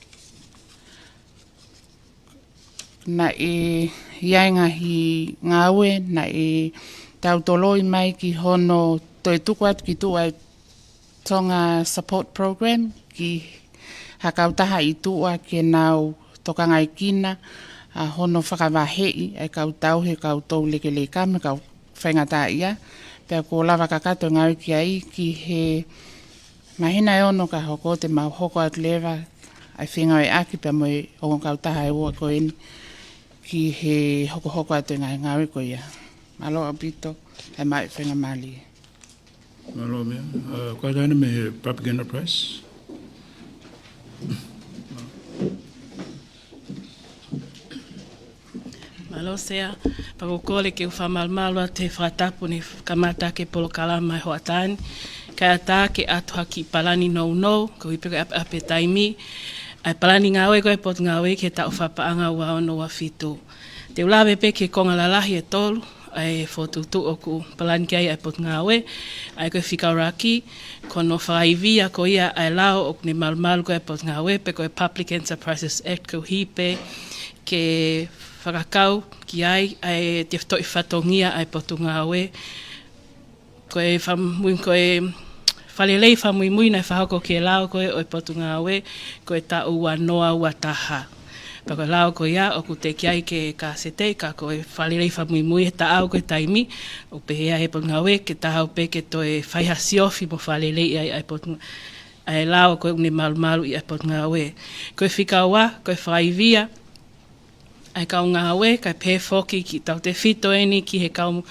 na e iai ngahi ngau e, na e tau toloi mai ki hono toi tuku atu ki tu ai tonga support program ki hakautaha i tua ke nau toka ngai kina a hono whakawahei ai kautau he koutou leke leka me kau whaingata ia. Pea ko lava kakato ngau ki ai ki he mahina e ono ka hoko te mau hoko atu lewa ai whenga e aki pea mo e ongo kautaha e ua koe ni ki he hoko atu ngai ngau ko ia. Malo apito e mai whenga mali. Malo mea. Kua taina me propaganda press. Malosea, pakokole ke ufamalmalwa te whatapu ni kamata ke polokalama ho atani. Kai ata ke atu haki palani no, ko ipeke ape taimi. Ai palani ngawe koe pot ngawe ke ta ufapaanga wa ono wa fitu. Te ulawe pe ke konga lalahi e tolu, ai fotutu oku palani kia ai pot ngawe, ai koe whikauraki, kono whaivia ko ia ai lao ok ni malmalu koe pot ngawe, pe koe Public Enterprises Act ko hipe, ke whakakau ki ai te whtoi whatongia ai potu ngawe, koe whamuin koe whalelei whamui nei whahoko ke lao koe oi potu ngawe, koe ta ua noa ua taha. Pako lao ko ia, oku te kiai ke ka setei, ka koe whalelei whamui ta au koe taimi, o pehea he potu ngawe, ke tahau pe ke toe whaiha siofi mo whalelei ai potu ai lao koe uni malu i ai potu ngawe. Koe whikaua, koe whaivia, ai kau ngawe, kai pēwhoki ki tau te whito eni ki he kau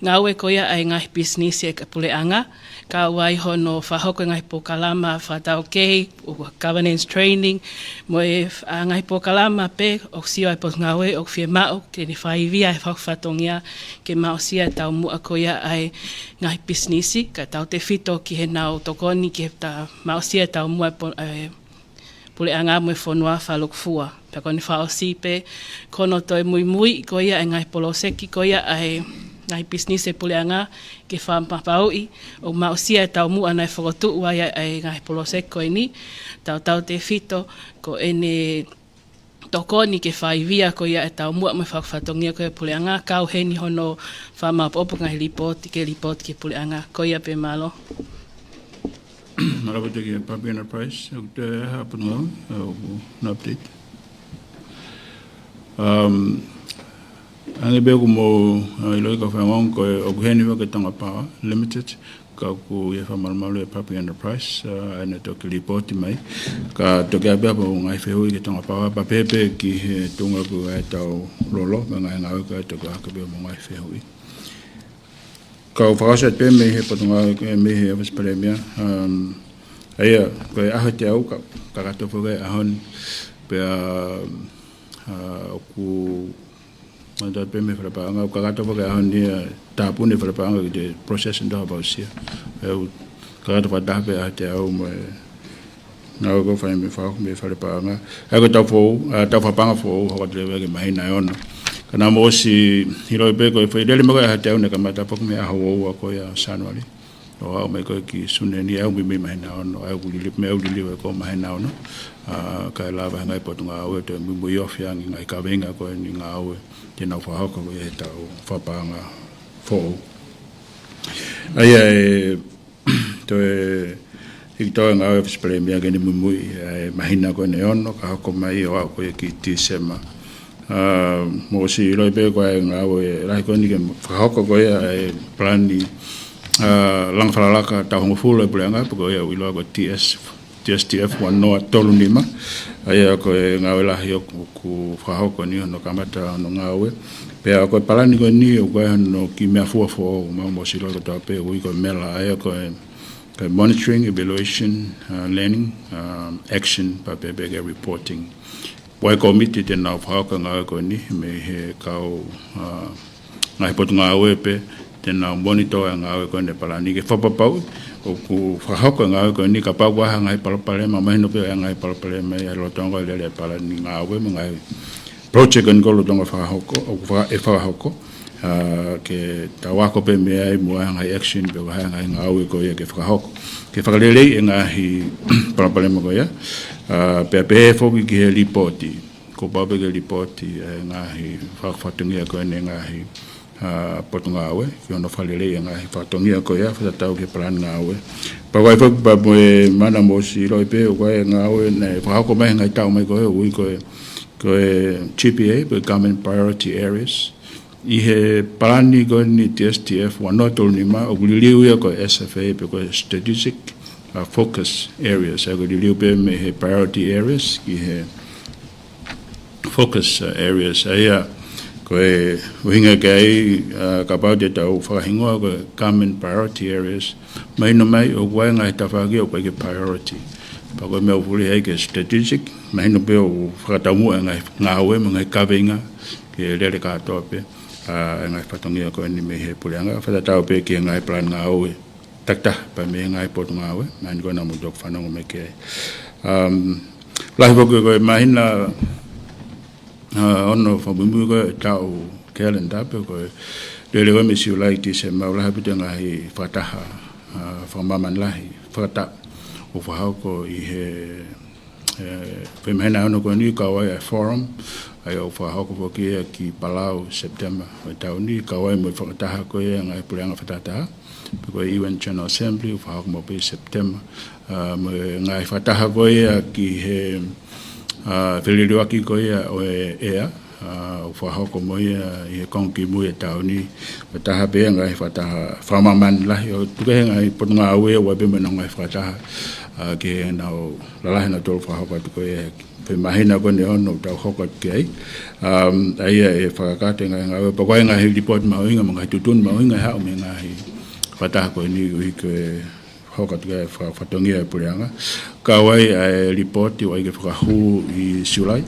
ngawe ko ia ai ngai business e ka puleanga. Kau ai hono whahoko ngai pokalama whatau kei, o governance training, mo e ngai pokalama pe, o sio ai pot ngawe, o whie mao, ke ni whaivia e whakawhatongia, ke mao sia tau mua ko ia ai ngai business, ka tau te whito ki he nao tokoni, ki he ta mao sia tau mua puleanga mo e whanua whalukfua. Pako ni whaosi pe, kono toi mui ko ia e ngai poloseki ko ia ai ngai business e puleanga ke whampapaui o mausia e tau mua nei whakotu ua ia ai ngai poloseki ko ini tau te whito ko ene tokoni ke whaivia ko ia e tau mua me whakawhatongia ko e puleanga kau heni hono whamapopo ngai ripoti ke puleanga ko ia pe malo. Marawa te ki Public Enterprise, o te hapuna o na update. Ange beo mo iloi ka whaingon ko o kuheni waka Tonga Power Limited ka ku ia whamalmalu e Public Enterprise ane toki ripoti mai ka toki abea po ngai whehui ke Tonga Power pa pepe ki he tunga ku e tau lolo ma ngai ngau ka toki haka beo mo ngai whehui ka o whakaset pe me he patunga me he awas paremia aia ko e aho te au ka kato whukai ahon pe ku manda pe me frapanga ka gato porque a dia tapu ne frapanga de processing da bausia eu ka gato da pe até o me na go fa me frapanga e go ta panga fo ho de ke mai na ono kana mo si hiro pe ko foi dele me go até o ne ka mata pok me a ho ko ya sanwali o me ko ki suneni au me mai na ono au li me au li ko mai na ono ka lava ngai potunga o te mu yo fiang ngai ka venga ko ni ngau te na whahoko e tau whapanga fōu. Ai to i toa ngā e whispere mea gani mumui mahina koe ne ono, ka hoko mai o au koe ki tīsema. Mō si i roi pēr koe ngā e rahi koe ni ke whahoko koe e plani langwhalalaka tau hongo fūlo e puleanga, pako e au iloa koe TSTF wanoa tolu nima. Aia koe ngawe lahi o ku whahoko ni hono kamata hono ngawe. Pea koe palani koe ni o koe hono ki mea fuafo o mo silo ko tau pe ui koe mela. Aia koe monitoring, evaluation, learning, action, pa pepeke reporting. Wai komiti te nao whahoko ngawe koe ni me he kau ngahi potu ngawe pe te nao monitor ngawe koe ne palani ke whapapau. O ku whahoko ngā ko ni ka pawaha ngai palapale ma mahino pe ngai palapale me e lotonga le pala ni ngā we ngai project ngo lotonga whahoko o whahoko ke tawako pe me ai mo ngai action pe ngai ngā we ko ke whahoko ke whakalele e ngahi palapale mo ko ia pe foki ki he ripoti ko pape ke ripoti ngahi whakawhatungia ko ne ngahi potunga awe ki ono whalele nga hi whatongia ko ia whatatau ke plan nga awe pa wai whak pa moe mana mo si roi pe o koe nga awe nei whahako mai ngai tau mai koe ui koe GPA pe Government Priority Areas i he plani koe ni TSTF wanoa tolu ni ma o kuliliu ia koe SFA pe koe Strategic Focus Areas e kuliliu pe me he Priority Areas ki he Focus Areas aia koe uhinga kei ka pau te tau whakahingoa koe Government Priority Areas mai no mai o koe ngai tawhaki o koe ke priority pa koe mea upuri hei ke strategic mai no pe o whakatamua ngai ngā ue ngai kawenga ke lele katoa pe ngai whatongia ko ni me he puleanga whatatau pe ki ngai plan ngā oe takta pa me ngai potu ngā oe mani ko na mudok whanongo me ke lahi poku ko mahina ono whabumbu ko tau calendar pe ko lele ko me siu lai ki se maulaha pita ngai whataha whamaman lahi whata o whahau ko i he whemahena ono ko ni kawai forum ai o whahau ko ki ki Palau September o tau ni kawai mo whakataha ko e ngai puleanga whatataha ko UN General Assembly o whahau mo pe September mo ngai whataha ko e ki he whiriruaki ko e o ea o whahau ko mo i he kongi mo e tau ni whataha pe ngai whataha whamaman lahi o tuke ngai potunga aue o wabe mo ngai whataha ke nau lalahi na tolu whahau ko e pe mahina ko ne ono tau hokot ke ai e whakakate ngai pa koe ngai report mauinga mga tutun mauinga hao me ngai whataha ko ni ui ke hokot ke whatongia e pureanga ka wai report i wai ke whakahu i Siulai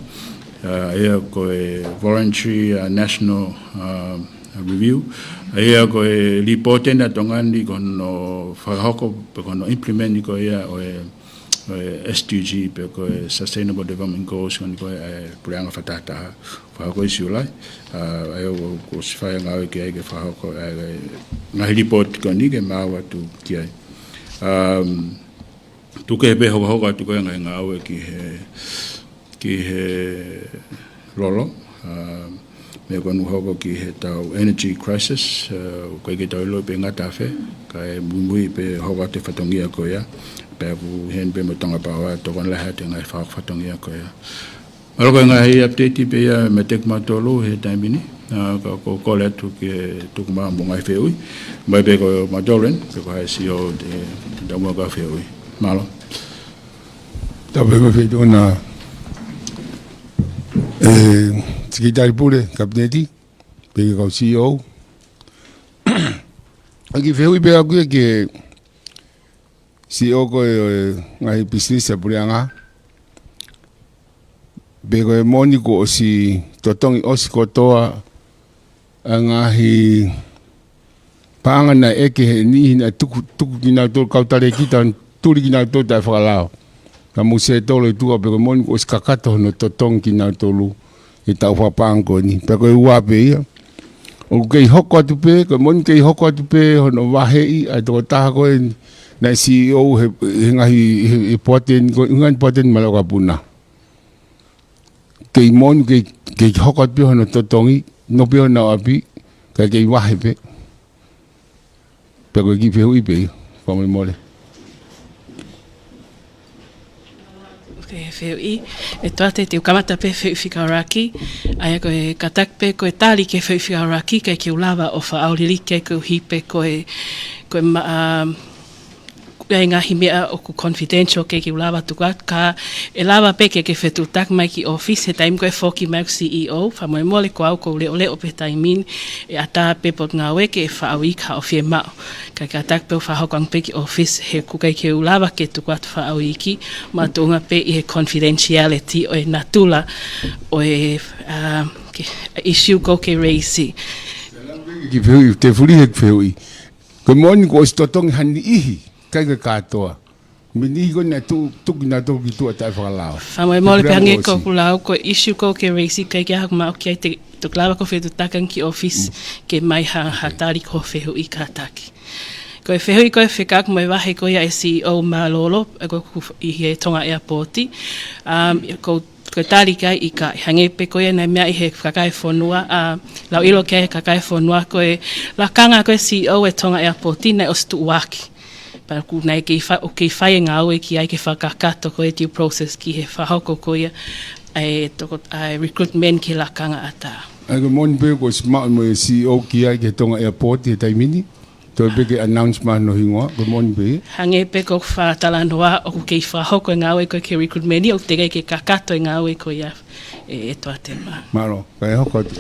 ko e voluntary national review ko e report na tongani kono whakahoko pe kono implement ko o SDG pe ko Sustainable Development Goals ko pureanga whatataha whahako i Siulai ko sifai ngau ki ai ke whahako ngahi report ko ni ke maua tu ki ai tu ke pe hoko tu ko ngai ngau ki he lolo me ko nu hoko ki he tau energy crisis ko ke tau lo pe ngata fe ka mui pe hoko te whatongia ko ia pe ku hen pe mo tonga pawa to kon la ha te ngai whatongia ko ia alo ko ngai update pe ia me tek matolo he taimini ko ko le tu ke tu ma mo ngai fe ui mai pe ko madoren pe ko ai CEO de mo ga fe ui malo ta pe me fe dona Sekretari pule kabineti pe ko CEO aki fe ui pe aku ke CEO ko ngai business puleanga be ko moni ko si totongi osi ko toa ngahi panga na eke ni na tuku kina to kautare kita turi kina to ta falao ka muse to le tu be ko moni ko skakato no totong kina tolu e ta fa pango ni pe ko ua pe ia o ke hoko tu pe ko moni ke hoko tu pe hono wahe i to ta ko na CEO he ngahi poten ko ngan poten maloka puna ke mon ke hokot pe hono totongi no pe na api ke wahe pe ko ki pe ui pe ko me mole ke FEI e toate te ukamata pe FEI Whikauraki ai ko e katak pe ko e tali ke FEI Whikauraki ke ulava o fa aurili ke ko hipe ko e ai ngahi mea o ku confidential ke ulava tuka ka e lava pe ke fetu tak mai ki office he time ko e foki mai CEO fa mo mole ko au ko le ole o pe taimin e ata pe pot ngawe ke fa awi ka ofie ma ka tak pe fa hokang pe ki office he ku ke ulava ke tuka fa awi ki ma tonga pe e confidentiality o e natula o e issue ko ke raise ki feu te furi he feu ko mon ko stotong hani ihi kai katoa mini ko na tu na to ki tu ta fa lao fa mo mole pe ko kulau ko issue ko ke raise kai ke hak ma ke te to klava ko fe tu takan ki office ke mai hatari ko fe hu ikataki ko e fehui ko e whekak mai wahe ko ia e CEO Malolo ko i he tonga airport ko tari kai i ka hange pe ko ia na mea i he kakai whonua lau ilo ke kakai whonua ko e lakanga ko e CEO e tonga airport na o stu waki pa ku nei ke whai ngā ue ki ai ke whakakato ko e due process ki he whahoko ko ia ai recruitment ki lakanga ata ai ko mon pe ko smart mo CEO ki ai ke tonga airport e taimini to be ke announcement no hingo ko mon be hange pe ko fa talanoa o ke fa hoko ngawe ko ke recruitment o te ke kakato ngawe ko ia e to atema malo kai hoko tu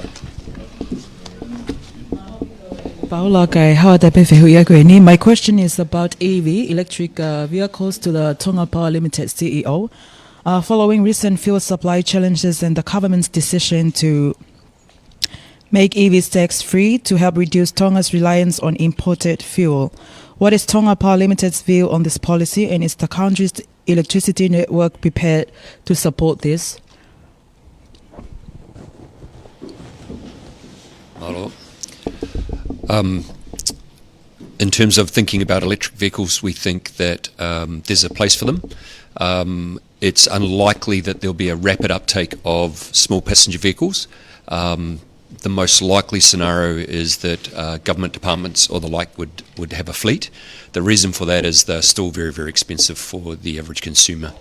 Paula kai hawa te pe fehu ia koe ni. My question is about EV, electric vehicles, to the Tonga Power Limited CEO. Following recent fuel supply challenges and the government's decision to make EVs tax-free to help reduce Tonga's reliance on imported fuel. What is Tonga Power Limited's view on this policy, and is the country's electricity network prepared to support this? Hello. In terms of thinking about electric vehicles, we think that there's a place for them. It's unlikely that there'll be a rapid uptake of small passenger vehicles. The most likely scenario is that government departments or the like would have a fleet. The reason for that is they're still very, very expensive for the average consumer.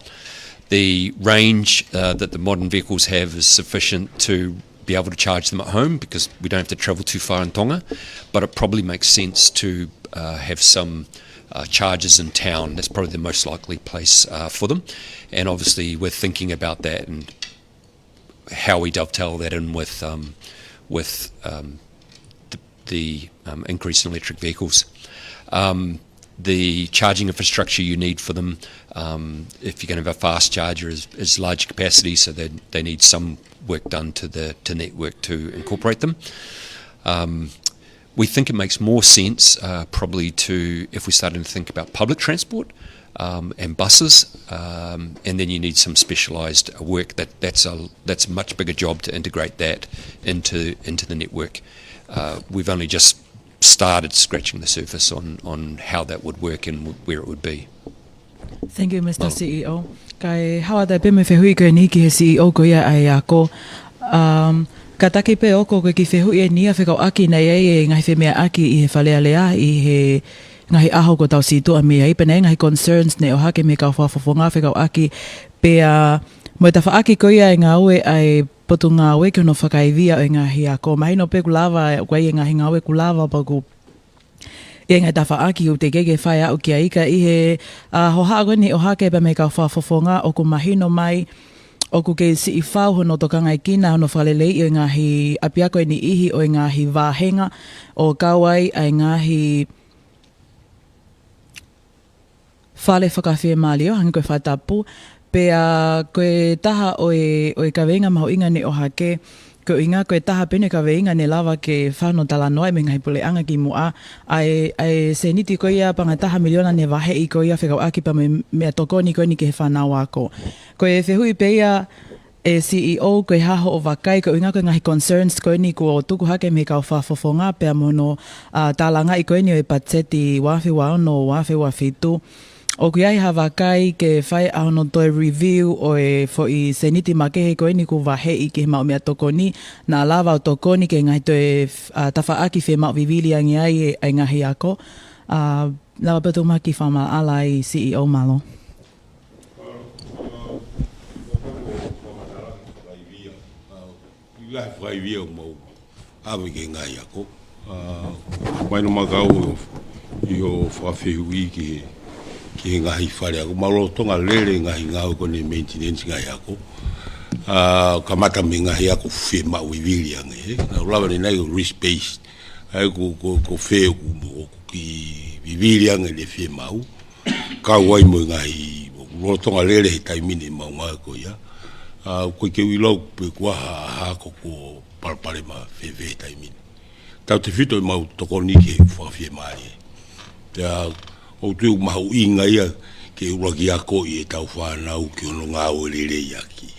The range that the modern vehicles have is sufficient to be able to charge them at home because we don't have to travel too far in Tonga, but it probably makes sense to have some charges in town. That's probably the most likely place for them. And obviously we're thinking about that and how we dovetail that in with the increase in electric vehicles. The charging infrastructure you need for them, if you're going to have a fast charger, is large capacity, so they need some work done to the network to incorporate them. We think it makes more sense probably if we're starting to think about public transport and buses, and then you need some specialised work. That's a much bigger job to integrate that into the network. We've only just started scratching the surface on how that would work and where it would be. Thank you, Mr. CEO. Kai hawa tai peme whehui koe ni ki he CEO ko ia ai ako. Ka take pe oko koe ki whehui e nia whekau aki nei e ngahi whemea aki i he whalealea i he ngahi aho ko tau situa mea i pene ngahi concerns ne o hake me kau whafofonga whekau aki pea mo ta whaaki ko ia e ngā ue ai potu ngā ue ki ono whakaivia o ngahi ako. Mahino pe kulava koe i ngahi ngā ue kulava paku e ngai ta whaaki o te keke whai au kia ika i he hoha koe ni o hake pa me kau whafofonga o ku mahino mai o ku ke si I whau hono toka ngai kina hono whalelei o ngahi apia koe ni ihi o ngahi wāhenga o kawai ai ngahi whale whakawhia mali o hangi koe whatapu pea koe taha o e kaweinga maho inga ne o hake ko inga koe taha pene kaweinga ne lava ke whano tala noa me ngai pule anga ki mua ai se niti ko ia panga taha miliona ne wahe I ko ia whekau aki pa mea tokoni koe ni ke he whanau ako. Ko e whehui pe ia e CEO koe haho o wakai ko inga koe ngahi concerns koe ni ko tuku hake me kau whafofonga pea mono talanga I koe ni o e patseti wafi waono wafi wafitu. O kui ai hawa kai ke whai ahono toi review o e fo I seniti makehe koe ni ku wahe I ke he mau mea tokoni na lava o tokoni ke ngai toi tawhaaki whe mau vivili angi ai e ngahi ako. Lawa petu maki whama ala I CEO malo. Lai whaivia o mau awe ke ngai ako. Maino makau I o whawhihui ki he ngahi whare ako. Maro tonga lere ngahi ngau kone maintenance ngai ako. Kamata me ngahi ako whe mau I wili ange. Nga ulawa ni nai o risk-based. Ai ko whe o ki wili ange le whe mau. Ka wai mo ngahi. Maro tonga lere he taimine mau ngai ko ia. Koe ke wilau pe kua hako ko parapare ma whe taimine. Tau te whito I mau tokoni ke whawhie mai. Tea o tui mahu inga ia ke uraki ako I e tau whanau ki ono ngā o lerei aki.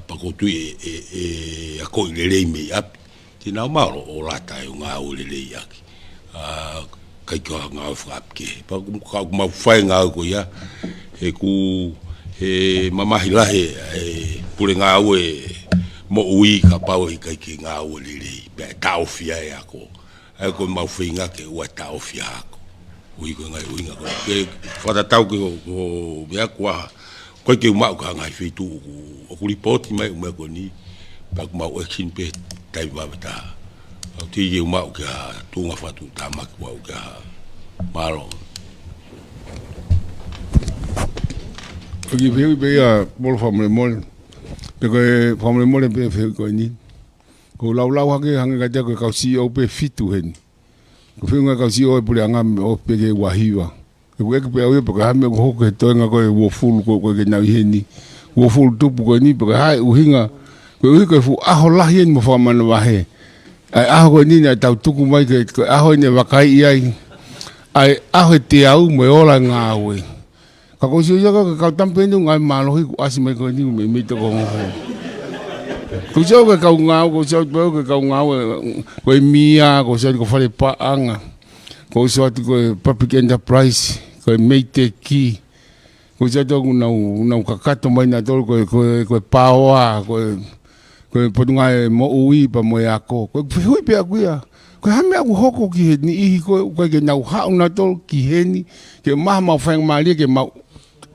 Pako tui e ako I lerei mei api. Tina o mauro o rata e o ngā o lerei aki. Kai kua ngā o whakapke. Pako kau mau whai ngā o ko ia. He ku he mamahi lahe pure ngā o e mo ui ka pau I kai ki ngā o lerei. Pea tau fia e ako. Ai ko mau whinga ke ua tau fia ako. Ui ko ngai uinga ko. Ke whatatau ke o mea kua. Koe ke umau ka ngai whitu o ku ripoti mai umea ko ni. Pak mau action pe tai wawata. Au te ke umau ke ha tunga whatu tamaki wau ke ha maro. Koe whiu pe ia molo whamule mole. Pe koe whamule mole pe whiu koe ni. Ko lau hake hange katea koe kau CEO pe fitu heni. Ko whiunga kau CEO e pule anga o peke wahiwa. Ko eke pe au e peke hame ko hoko he toenga koe wofulu koe ke nau heni. Wofulu tupu koe ni peke hae uhinga. Koe uhi koe fu aho lahi heni mo whamana wahe. ai aho ni na tau tuku mai ke aho ni wakai ai ai aho te au me ola ngā we ka ko si ka ka tampe nu ngai malo hi asi mai ko ni me to ko ko so ka ngā ko so ka ngā ko mia ko so ko fale pa anga ko so ko public enterprise ko meite ki ko so to na kakato mai na to ko paoa ko podunga mo ui pa mo yako ko hui pe akuia ko hame aku hoko ki ni i ko ke na ha una to ki heni ke ma fang mali ke ma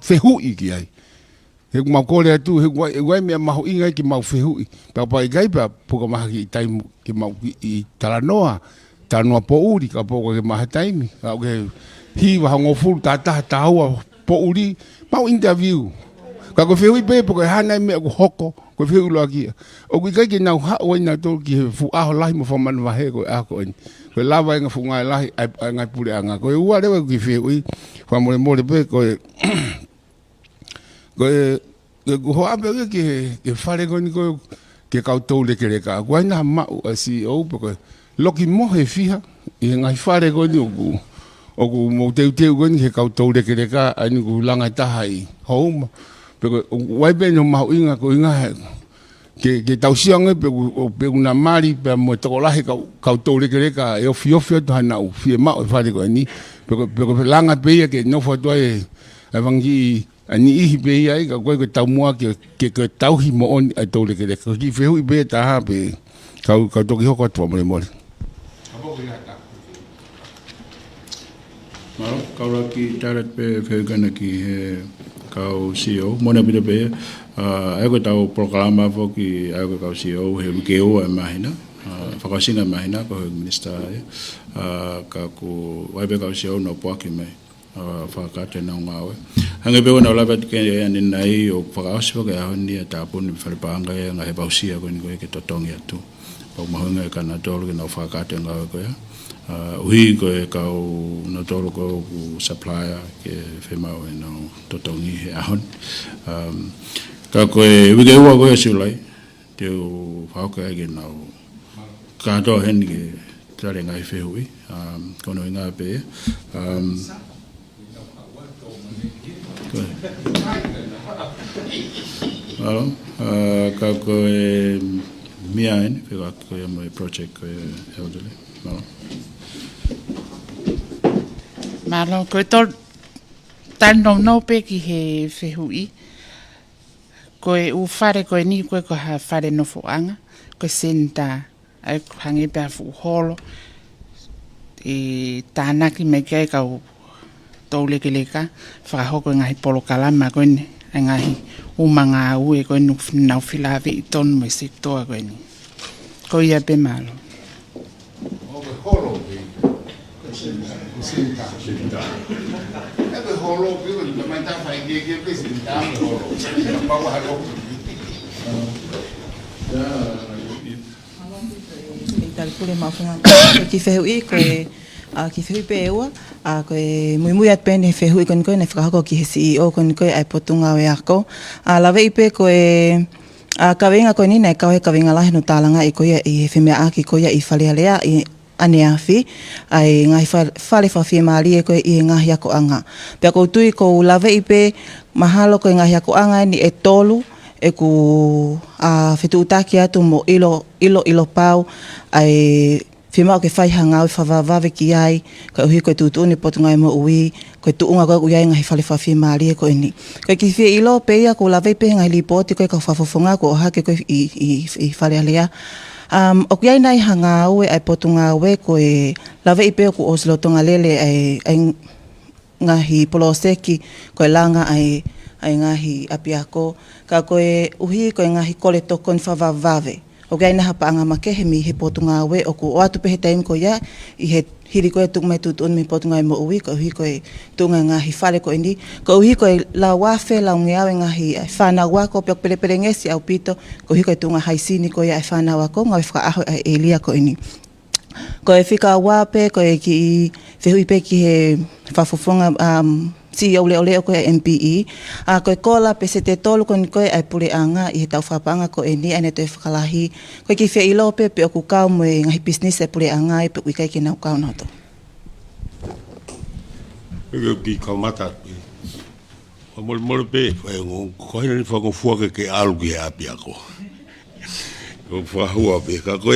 fehu i ki ai he ma ko le tu he wai me ma ho inga ki ma fehu pa pa gai pa po ma ki tai ki ma i talanoa po uri ka po ke ma taimi ke hi wa ngo fu ta wa po uri ma interview ka ko fehu pe po ke hana me aku hoko ko fiu lo aki o ki ke na ha o na to ki fu a ho lai mo fa man wa he ko a ko ko lava nga fu nga lai nga pule anga ko wa le ki fiu i fa mo pe ko ho a be ke fare ko ni ko ke ka to le ke ka ko na ma si o ko lo ki mo he fiha i nga fare ko ni o mo te ko ni ke ka to le ke ka ani ku langa ta hai ho pero wai be no mau inga ko inga ke tau sianga pe una mari pe mo to la ka to le ka e fio to na u fie ma o fare ko ni pero langa pe ke no fo to e vangi ani I be ai ka ko tau mo ke tau hi mo on to le ka ki fe hu be ta ha pe ka to ki ho ko to mo mo Malo kaura ki tarat pe kana ki he kau CEO mona bida be ai ko tau programa fo ki ai ko kau CEO he ke o mahina whakasinga mahina ko he minister ka ko ai be kau CEO no po ki mai whakate na ngawe hange be ona la bet ke ani nai o whakaasi ko ya ni ta pun whalipanga e nga he bausia ko ni ko ke totongi atu pa mahunga kana tolu ke na whakate ngawe ko ya ui ko e kau na tolo ko supplier ke whemau e no totongi he ahon ka ko e wike ua ko e siulai te u whauka e ke nau katoa hen ke tare ngai whehui kono i ngā pe ka ko e mia en whika ko e mai project ko e elderly Malo ko to tan no pe ki he whehui ko e u whare ko e ni ko ha whare no fuanga ko senta ai hangi pe fu holo e tanaki me kai ka tole ke leka fa ho ko ngai polo kalama ko ni ngai u manga u e ko no na filave i ton mo sector ko ni ko ia pe malo holo senta ebe holo pe no mai ta fai ke pe senta holo pa wa holo tal pule mafuna ki fehui ko ki fehui pe ua ko muy at pen fehui kon ko ne fra ko ki CEO kon ko ai potunga we ako la ve pe ko ka venga ko ni na ka venga la no talanga i ko i feme aki ko i fale alea i aneafi ai ngai fale fa fi mali ko i ngahi ako anga pe ko tui ko la ve pe mahalo ko ngahi ako anga ni e tolu e ku fetutaki atu mo ilo pau ai fima ke fai hanga fa va ki ai ko hi ko tu ni potunga mo ui ko tu unga ko ia ngai fale fa fi mali ko ni ko ki fi ilo pe ia ko la ve pe ngai lipoti ko fa fofonga ko ha ke ko i fale alea o ki ai nai hanga ue ai potunga we ko e la ve pe ko oslo tonga lele ai ngahi poloseki ko langa ai ngahi apiako ka koe uhi koe ngahi kole tokon whawawave. O gai naha paanga makehe mi he potunga we o ku o atu pehe taim ko ia i he hiri koe tuk mai tutun mi potunga i mo uhi ko uhi koe tunga ngahi whale ko indi. Ko uhi koe la wafe la ungeawe ngahi whana wako piok pelepele ngesi au pito ko uhi koe tunga haisini ko ia whana wako ngawe whaka aho e elia ko ini. Ko e whika wape ko e ki whihui pe ki he whafofonga si ole ole ko MPE ko kola pe se te tolu ko ko ai pule anga I tau whapanga ko e ni ane te whakalahi ko ki whea ilo pe o ku kau mo ngahi business e pule anga pe wikai ki nau kau nato. Ki kaumata mol pe ko ni fa ko fuake ke alu ki api ako ko fa hua pe ka ko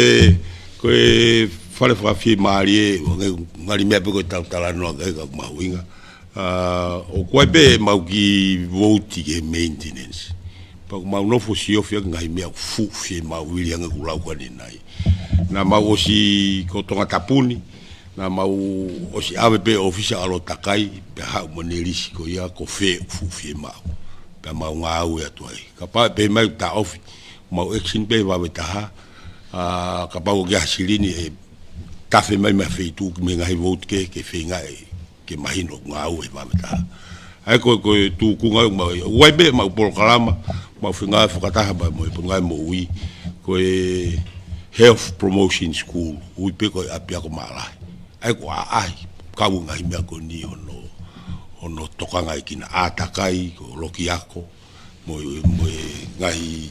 fale fa fi mari ngari me pe ko tala no ka mawinga o ko pe mau ki vote ke maintenance pa mau no fo si ofia ngai me fu fi mau wili nga ku lau ka ni nai na mau si ko tonga tapuni na mau o si ave pe ofisa alo takai pe ha monelisi ko ia ko fe fu fe mau pe mau ngau ya toi ka pa pe mai ta ofi mau action pe va beta ka pa o ga silini e ta fe mai fe tu me ngai vote ke fe ngai ke mai no ngau e va beta ai ko tu ku ngau mau wai be mau por kalama mau fe ngai fo kata ba mo ngai mo wi ko health promotion school ui pe ko apia ko mala ai ko ai kau ngai me ko ni ono toka ngai kina atakai ko loki ako mo ngai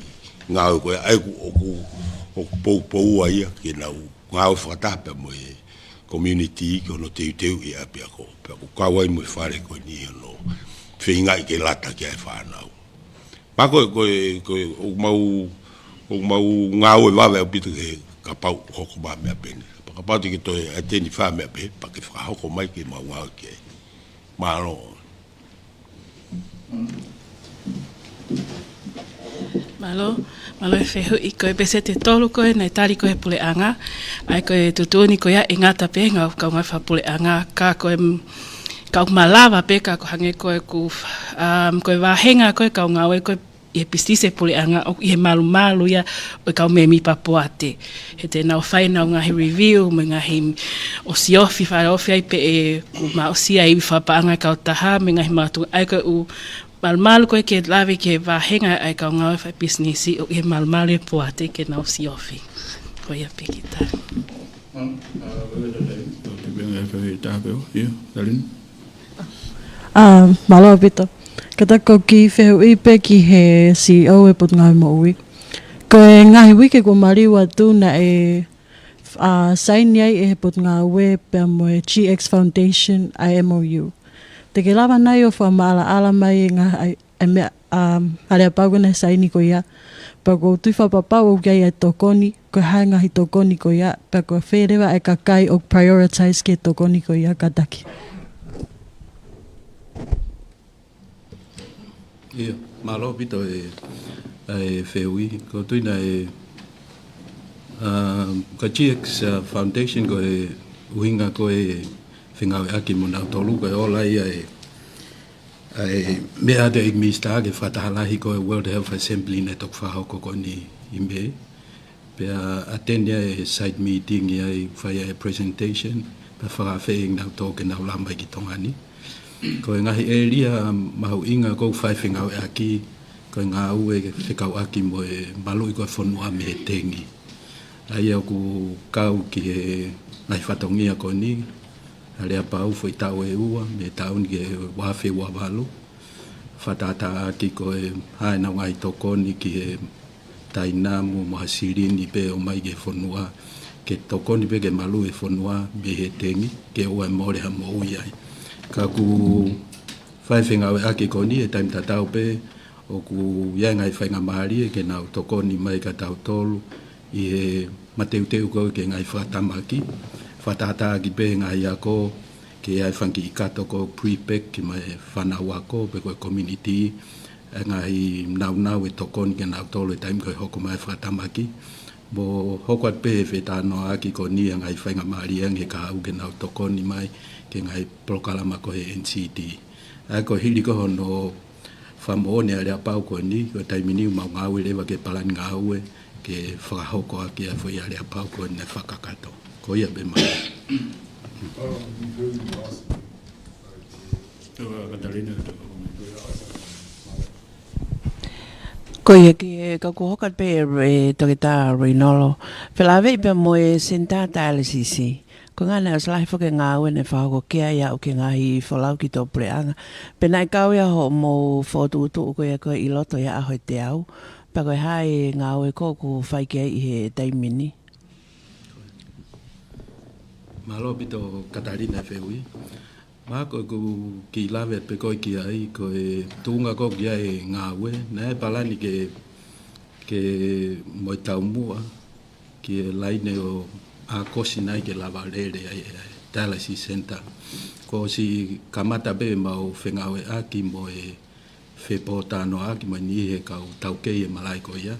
ngau ko ai ko po ai kina ngau fata pe mo community ko no te ia pe ko kau ai mo fare ko ni ono finga ke lata ke fa na pa ko mau ngau va ve pitu ke ka pau ko ba me peni ka pau ki to ateni fa me pe pa ke fa ko mai ke mau ngau ke malo e whehu I koe pese te tolu koe nei tari koe pule anga ai koe tutuni koe I ngata pe ngau kau ngai wha pule anga ka koe kau malawa pe ka ko hange koe koe wahenga koe kau ngau e koe I pistise pule anga o I malu ia o kau me mi papuate he te nau whai nau ngahi review me ngahi o si ofi whare ofi ai pe e ma o si ai whapaanga kau taha me ngahi mātu ai koe u malu koe ke lawe ke wahenga ai kau ngau whai businessi o I malu e puate ke nau si ofi ko ia pe ki tā Malo pito kata ko ki whehu ipe ki he CEO e pot ngai mo ui. Ko e ngahi wike ko mariwa tu na e saini ai e he pot ngā ue pe mo e GX Foundation a MOU. Te ke lava nai o wha maala ala mai e ngā harea paugana saini ko ia. Pa ko tui whapapau o gai e tokoni, ko hai ngahi tokoni ko ia, pa ko wherewa e kakai o prioritize ke tokoni ko ia kataki. Ia, malo pito e wheui, ko tuina ka GX Foundation ko e uhinga ko e whingawe aki muna tolu ko e ola ia mea de ik mista ke whatahalahi ko e World Health Assembly ne tok whahoko ko ni imbe. Pea atendia e side meeting ia e whaya e presentation, pa whakawheing nau tōke nau lamba ki tongani. Ko ngahi elia mahu inga ko fai ngau aki ko ngau e whekau aki mo e malu I ko whanua me he tengi ai au ku kau ki he ngai whatongia ko ni alea pau foi tau e ua me tau ni ke wawhi ua walu whatata aki ko e hae na ngai tokoni ki he tainamu mahasirini pe o mai ke whanua ke tokoni pe ke malu e whanua me he tengi ke ua more ha mo ui ai ka ku whai whengawe ake koni e taim tatau pe o ku ia ngai whainga mahari e ke nau tokoni mai ka tau tolu I he mateuteu ko ke ngai whatamaki whatataki pe ngai ako ke ai whanki I kato ko pre-pek ki mai whanau ako pe koe community ngai nau e tokoni ke nau tolu e taim koe hoko mai whatamaki bo hoko at pe e whetano aki koni e ngai whainga mahari e nge ka au ke nau tokoni mai ke ngai prokalama ko he NCD. Ai ko hili ko hono whamoone a rea pau ko ni, ko taimini mau ngau lewa ke palani ngau e, ke whakahoko a kia fwoi a rea pau ko ni whakakato. Ko ia be mai. Ko ia ki ka ku hokat pe toki tā rinolo. Whilawe I pe mo e senta tāle sisi. Ko ngā nea slahi whake ngā ue ne whahoko kia ia o ke ngahi whalau ki tō preanga. Pena I kau ia ho mō whaututu ko ia koe I loto ia ahoi te au. Pa koe hae ngā ue kōku whaike I he taimini. Malo pito Katarina Feui. Ma koe ku ki lawe pe koe ki ai koe tunga ko ki ai ngā ue. Nē palani ke moi tau mua ki laine o a kosi nai ke lava rere ai dialysis center ko si kamata be mau whengawe aki mo e whepotano aki mo ni he kau tauke e malai ko ia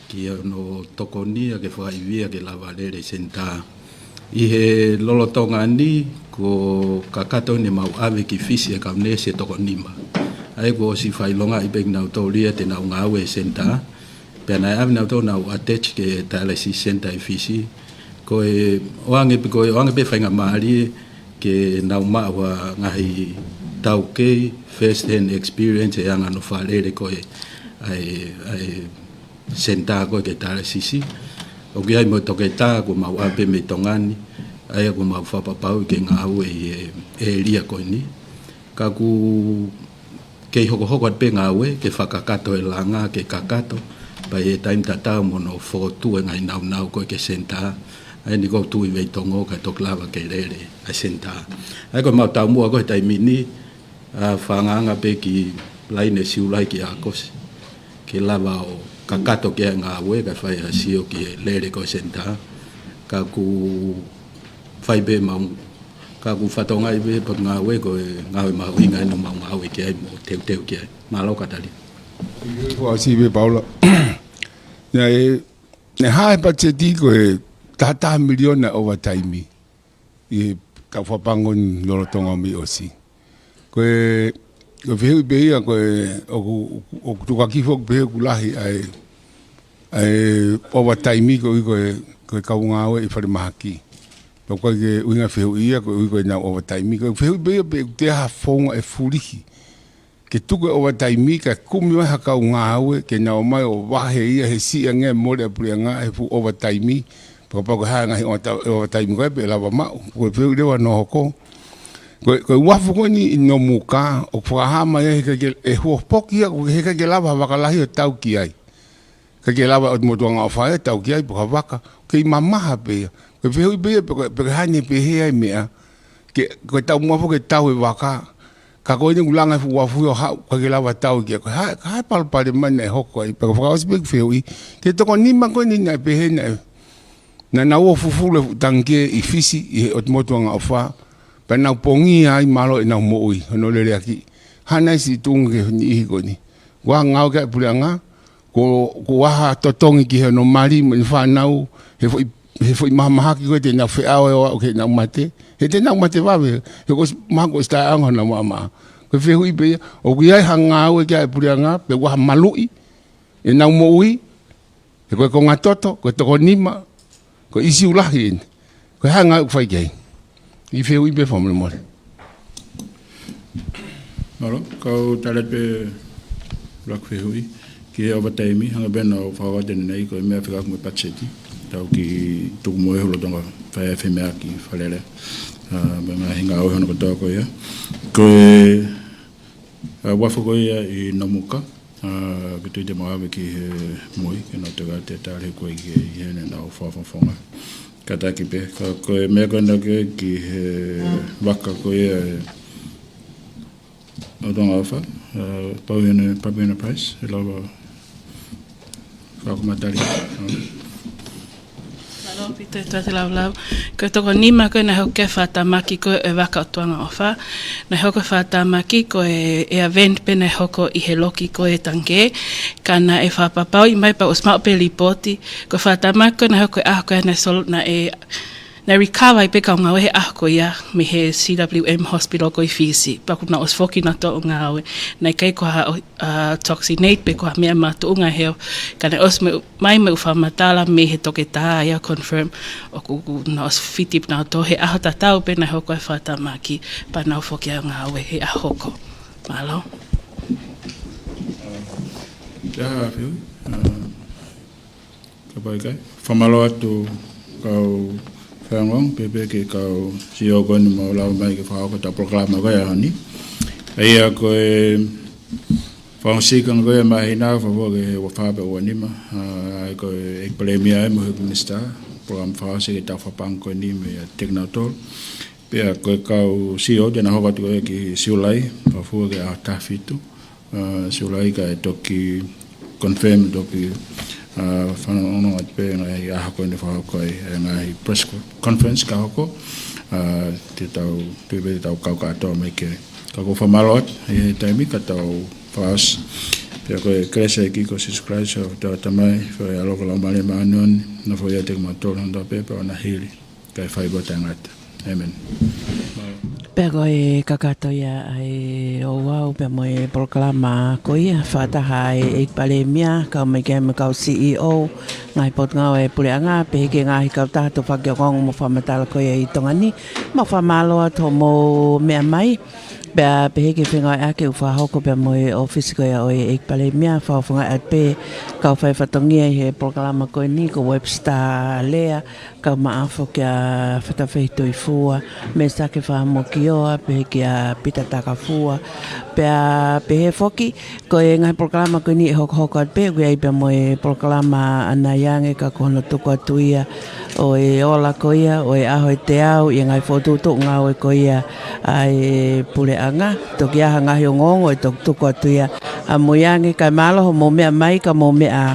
ki no tokonia ke whaivia ke lava rere center I he lolotonga ni ko kakato ni mau ave ki fisi e kau nese tokonima ai ko si whailonga I beg nau tauria te nau ngawe center pena ave nau tau nau attach ke dialysis center I fisi ko e oange pe whainga maari ke nau mawa ngahi tauke first hand experience e anga no whalere ko e ai senta ko ke dialysis o ki ai mo toke tā ko mau ape me tongani ai ko mau whapapau ke ngā ue e ria ko ni ka ku ke hoko pe ngā ue ke whakakato e langa ke kakato pa e taim tatau mono fotu e ngai nau ko ke senta ai ni ko tu I vei tongo ka tok lava ke rere a senta ai ko mau tau mua ko tai mini a whanganga pe ki laine siulai ki akos ke lava o kakato ke ngā ue ka whai a sio ki rere ko senta ka ku whai be mau ka ku whatonga I be pot ngā ue ko ngā ue mau inga ino mau ngā ue ki ai mo teu ki ai malo katari ko si be Paula ne hae pa te ti ko tata miliona overtime I ka whapangon lorotonga mi osi. Koe vehu beia koe o tukakifo behu kulahi ai overtime koe kaungawe I wharimahaki. Koe ke uinga vehu ia koe na overtime. Koe vehu beia pe te ha fonga e furihi. Ke tuku overtime ka kumi wa haka ungawe ke na o mai o wahe ia he si ange mole apulianga he fu overtime. Papa ha ngai o tai mo pe lava ma ko pe le wa no ko wafu ko ni no muka o fa ha ma e ke e ho poki ko he ke lava va ka la hi tau ki ai ke lava o mo tonga fa e tau ki ai po vaka ke mama ha pe ko pe ha ni pe he ai me ke ko tau mo fo ke tau e vaka ka ko ni ulanga fu wafu yo ha ke lava tau ki ko ha pal pal man e ho ko ai pe fa os big fe ke to ko ni ma ko ni na pe he na o fufule tanke I fisi I otmoto nga ofa pa na pongi ai malo na mo ui no le aki hana si tunge ni ko ni wa ngau ka pulianga ko wa totongi ki no mari mo fa nau he foi mama ki ko te na fe awe o ke na mate he te na mate va ve ko ma ko sta anga na mama ko fe hui be o ki ai hanga o ke pulianga pe wa malui e na mo ui ko ngatoto ko to nima ko isi ulahi ko hanga u fai gai I feu I be famle mo Malo ko talet pe lak fehui ki overtime hanga ben o fa den nei ko me fa ko patseti tau ki tu mo e lo donga fa fme ki falele ba nga hinga o hono ko ko ya ko wa fo ko ya I nomuka que tu demorava que moi que não te gata tal ko que ia na o fa kata ki pe ko me ko na que waka ko ia o don alfa pa bene price e logo fa como tali Pito e toate lau. Ko toko nima koe na hoke whatamaki koe e waka o tuanga o wha. Na hoko whatamaki koe e event pe na hoko I he loki koe e tange. Kana e whapapau I mai pa usmao pe lipoti. Ko whatamaki koe na hoko e aho koe na solo na e na recover I pe ka ngau he aho ia me he CWM hospital koe fisi. Paku na osfoki na to ngau na kai ko ha toxinate pe ko ha mea matu unga heo. Kana os mai me ufamatala me he toke tā ia confirm o ku na os fitip na to he aho tatau pe na hoko e whatamaki pa na ufoki a ngau he ahoko. Malo. Ja, fiu. Ka pai kai. Whamalo atu kau whangong, pepe ke kau si o koe ni mau lau mai ke whao ko ta proklama koe ahani. Ia koe whangsika koe mahina whao ke whaape o anima, koe ek palemia e mohe minista, program whao se ke tau whapang koe ni me teknatol. Pea koe kau si o tena hoka koe ki siulai, whao ke a tawhitu, siulai ka e toki confirm toki whanono at pe ngai aha koe ni whao koe ngai press conference ka hoko te tau pepe tau kau katoa mai kere ka ko whamalot e taimi ka tau whaas pia koe kresa e kiko Jesus Christ o tau tamai whae aloko lau male maanuan na whae te kumatoro handa pepe o na hili kai whai bota ngata Amen. Pero e kakatoia ai o wau pe mo e proklama ko ia whataha e palemia ka mai ke me kau CEO ngai pot ngau e puleanga pe ke ngai kau tato whakiokong mo whamatala ko ia i tongani mo whamaloa to mo mea mai Pea pehe ke whengai ake u whahoko pea mo e office ko ia o e palemia whawhungai at pe kau whai whatongia i he proklama koe ni ko Webster lea kau maafo kia whatawhito i fua me sake whahamoki oa pehe kia pitataka fua pea pehe whoki ko e ngai proklama koe ni e hoko at pe ui pea mo e proklama ana yange ka kohono tuku atu ia o e ola ko ia o e aho e te au i ngai whotutu ngau e ko ia ai pule anga toki aha ngahi o ngongo e tok tuku atu ia a moiange kai malo ho mo mea mai ka mo mea